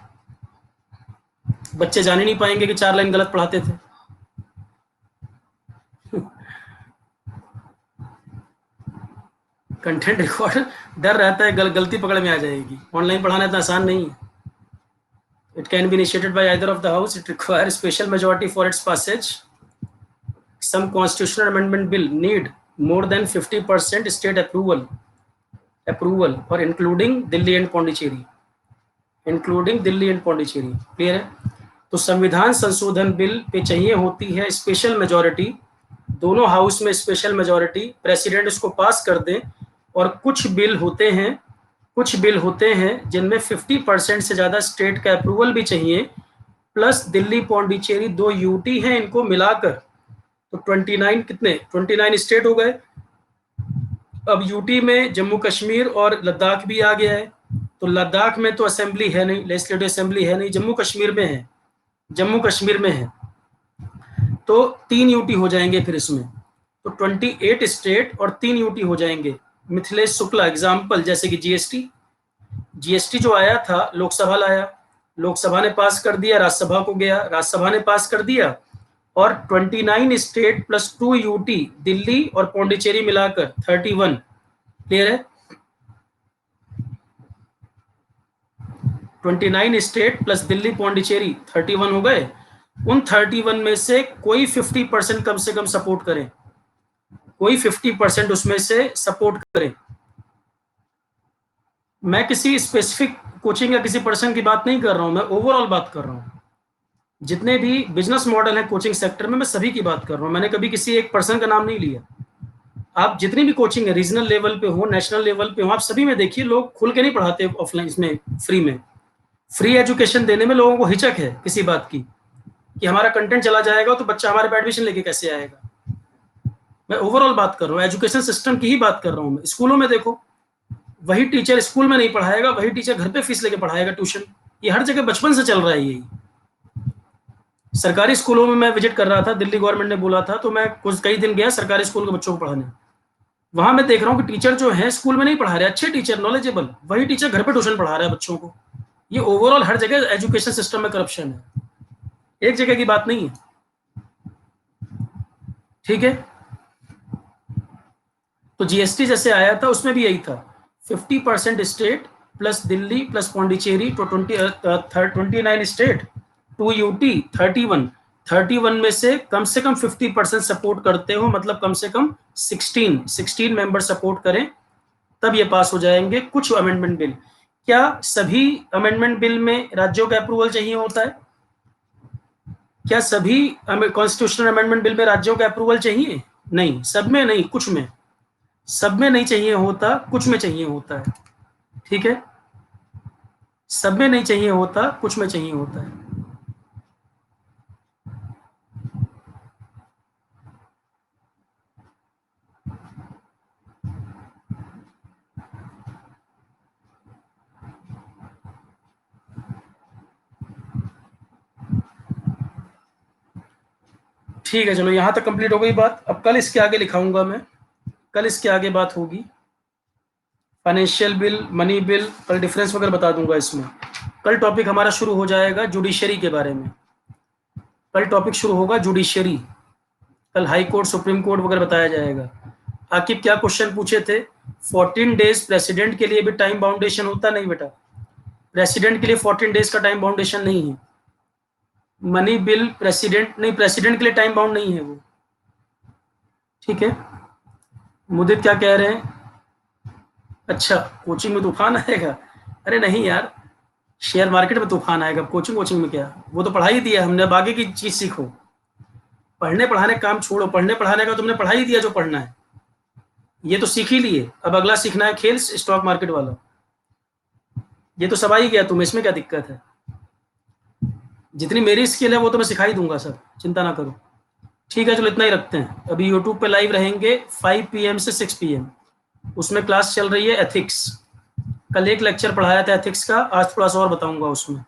बच्चे जान ही नहीं पाएंगे कि 4 लाइन गलत पढ़ाते थे। कंटेंट रिकॉर्ड, डर रहता है गलती पकड़ में आ जाएगी। ऑनलाइन पढ़ाना इतना आसान नहीं है। It can be initiated by either of the house. It require special majority for its passage. Some constitutional amendment bill need more than 50% state approval और including Delhi and Pondicherry, clear है? तो संविधान संशोधन बिल पे चाहिए होती है स्पेशल मेजॉरिटी, दोनों हाउस में स्पेशल मेजॉरिटी, प्रेसिडेंट इसको पास कर दे। और कुछ बिल होते हैं जिनमें 50% से ज़्यादा स्टेट का अप्रूवल भी चाहिए, प्लस दिल्ली पौंडीचेरी 2 यूटी हैं, इनको मिलाकर तो 29, कितने 29 स्टेट हो गए। अब यूटी में जम्मू कश्मीर और लद्दाख भी आ गया है, तो लद्दाख में तो असेंबली है नहीं, लेजिस्लेटिव असेंबली है नहीं, जम्मू कश्मीर में है। तो 3 यूटी हो जाएंगे फिर इसमें, तो 28 स्टेट और 3 यूटी हो जाएंगे। मिथिलेश शुक्ला एग्जाम्पल, जैसे कि जीएसटी जो आया था लोकसभा लाया, लोकसभा ने पास कर दिया, राज्यसभा को गया, राज्यसभा ने पास कर दिया, और 29 स्टेट प्लस 2 यूटी दिल्ली और पौंडीचेरी मिलाकर 31, क्लियर है? 29 स्टेट प्लस दिल्ली पौंडीचेरी 31 हो गए। उन 31 में से कोई 50% कम से कम सपोर्ट करे, कोई 50% उसमें से सपोर्ट करे। मैं किसी स्पेसिफिक कोचिंग या किसी पर्सन की बात नहीं कर रहा हूं, मैं ओवरऑल बात कर रहा हूं। जितने भी बिजनेस मॉडल हैं कोचिंग सेक्टर में, मैं सभी की बात कर रहा हूं, मैंने कभी किसी एक पर्सन का नाम नहीं लिया। आप जितनी भी कोचिंग है, रीजनल लेवल पे हो, नेशनल लेवल पे हो, आप सभी में देखिए लोग खुल के नहीं पढ़ाते ऑफलाइन, इसमें फ्री में। फ्री एजुकेशन देने में लोगों को हिचक है किसी बात की, कि हमारा कंटेंट चला जाएगा तो बच्चा हमारे पे एडमिशन लेके कैसे आएगा। मैं ओवरऑल बात कर रहा हूँ, एजुकेशन सिस्टम की ही बात कर रहा हूँ मैं। स्कूलों में देखो, वही टीचर स्कूल में नहीं पढ़ाएगा, वही टीचर घर पे फीस लेके पढ़ाएगा ट्यूशन। ये हर जगह बचपन से चल रहा है यही। सरकारी स्कूलों में मैं विजिट कर रहा था, दिल्ली गवर्नमेंट ने बोला था, तो मैं कई दिन गया सरकारी स्कूल के बच्चों को पढ़ाने। वहां मैं देख रहा हूँ कि टीचर जो है स्कूल में नहीं पढ़ा रहे, अच्छे टीचर नॉलेजेबल, वही टीचर घर पे ट्यूशन पढ़ा रहा है बच्चों को। ये ओवरऑल हर जगह एजुकेशन सिस्टम में करप्शन है, एक जगह की बात नहीं है, ठीक है? तो जीएसटी जैसे आया था उसमें भी यही था, 50% state plus Delhi plus Pondicherry तो 29 स्टेट, 2 यूटी 31 में से कम 50% सपोर्ट करते हो, मतलब कम से कम 16 मेंबर सपोर्ट करें, तब ये पास हो जाएंगे। कुछ अमेंडमेंट बिल, क्या सभी अमेंडमेंट बिल में राज्यों का अप्रूवल चाहिए होता है? क्या सभी कॉन्स्टिट्यूशनल अमेंडमेंट बिल में राज्यों का अप्रूवल चाहिए? नहीं, सब में नहीं, कुछ में। सब में नहीं चाहिए होता, कुछ में चाहिए होता है, ठीक है? सब में नहीं चाहिए होता, कुछ में चाहिए होता है। ठीक है, चलो यहां तक कंप्लीट हो गई बात। अब कल इसके आगे लिखाऊंगा मैं, कल इसके आगे बात होगी फाइनेंशियल बिल, मनी बिल, कल डिफरेंस वगैरह बता दूंगा इसमें। कल टॉपिक हमारा शुरू हो जाएगा जुडिशरी के बारे में, कल टॉपिक शुरू होगा जुडिशरी, कल हाई कोर्ट सुप्रीम कोर्ट वगैरह बताया जाएगा। आकिब क्या क्वेश्चन पूछे थे? 14 डेज प्रेसिडेंट के लिए भी टाइम बाउंडेशन होता? नहीं बेटा, प्रेसिडेंट के लिए 14 डेज का टाइम बाउंडेशन नहीं है। मनी बिल प्रेसिडेंट नहीं, प्रेसिडेंट के लिए टाइम बाउंड नहीं है वो, ठीक है। मुदित क्या कह रहे हैं? अच्छा, कोचिंग में तूफान आएगा? अरे नहीं यार, शेयर मार्केट में तूफान आएगा, कोचिंग कोचिंग में क्या, वो तो पढ़ाई दिया हमने, अब आगे की चीज सीखो। पढ़ने पढ़ाने का काम छोड़ो, पढ़ने पढ़ाने का तुमने पढ़ाई दिया जो पढ़ना है, ये तो सीख ही लिए, अब अगला सीखना है खेल स्टॉक मार्केट वाला। ये तो सब आ ही गया तुम्हें, इसमें क्या दिक्कत है? जितनी मेरी स्किल है वो तो मैं सिखा ही दूंगा सर, चिंता ना करो। ठीक है, चलो इतना ही रखते हैं। अभी यूट्यूब पे लाइव रहेंगे 5 PM से 6 PM, उसमें क्लास चल रही है एथिक्स। कल एक लेक्चर पढ़ाया था एथिक्स का, आज थोड़ा सा और बताऊंगा उसमें।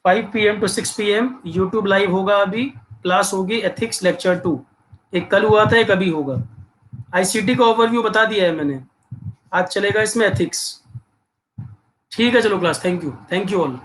5 PM to 6 PM YouTube live होगा। अभी क्लास होगी एथिक्स लेक्चर 2, एक कल हुआ था, एक अभी होगा। आईसीटी का ओवरव्यू बता दिया है मैंने, आज चलेगा इसमें एथिक्स। ठीक है चलो क्लास, थैंक यू ऑल।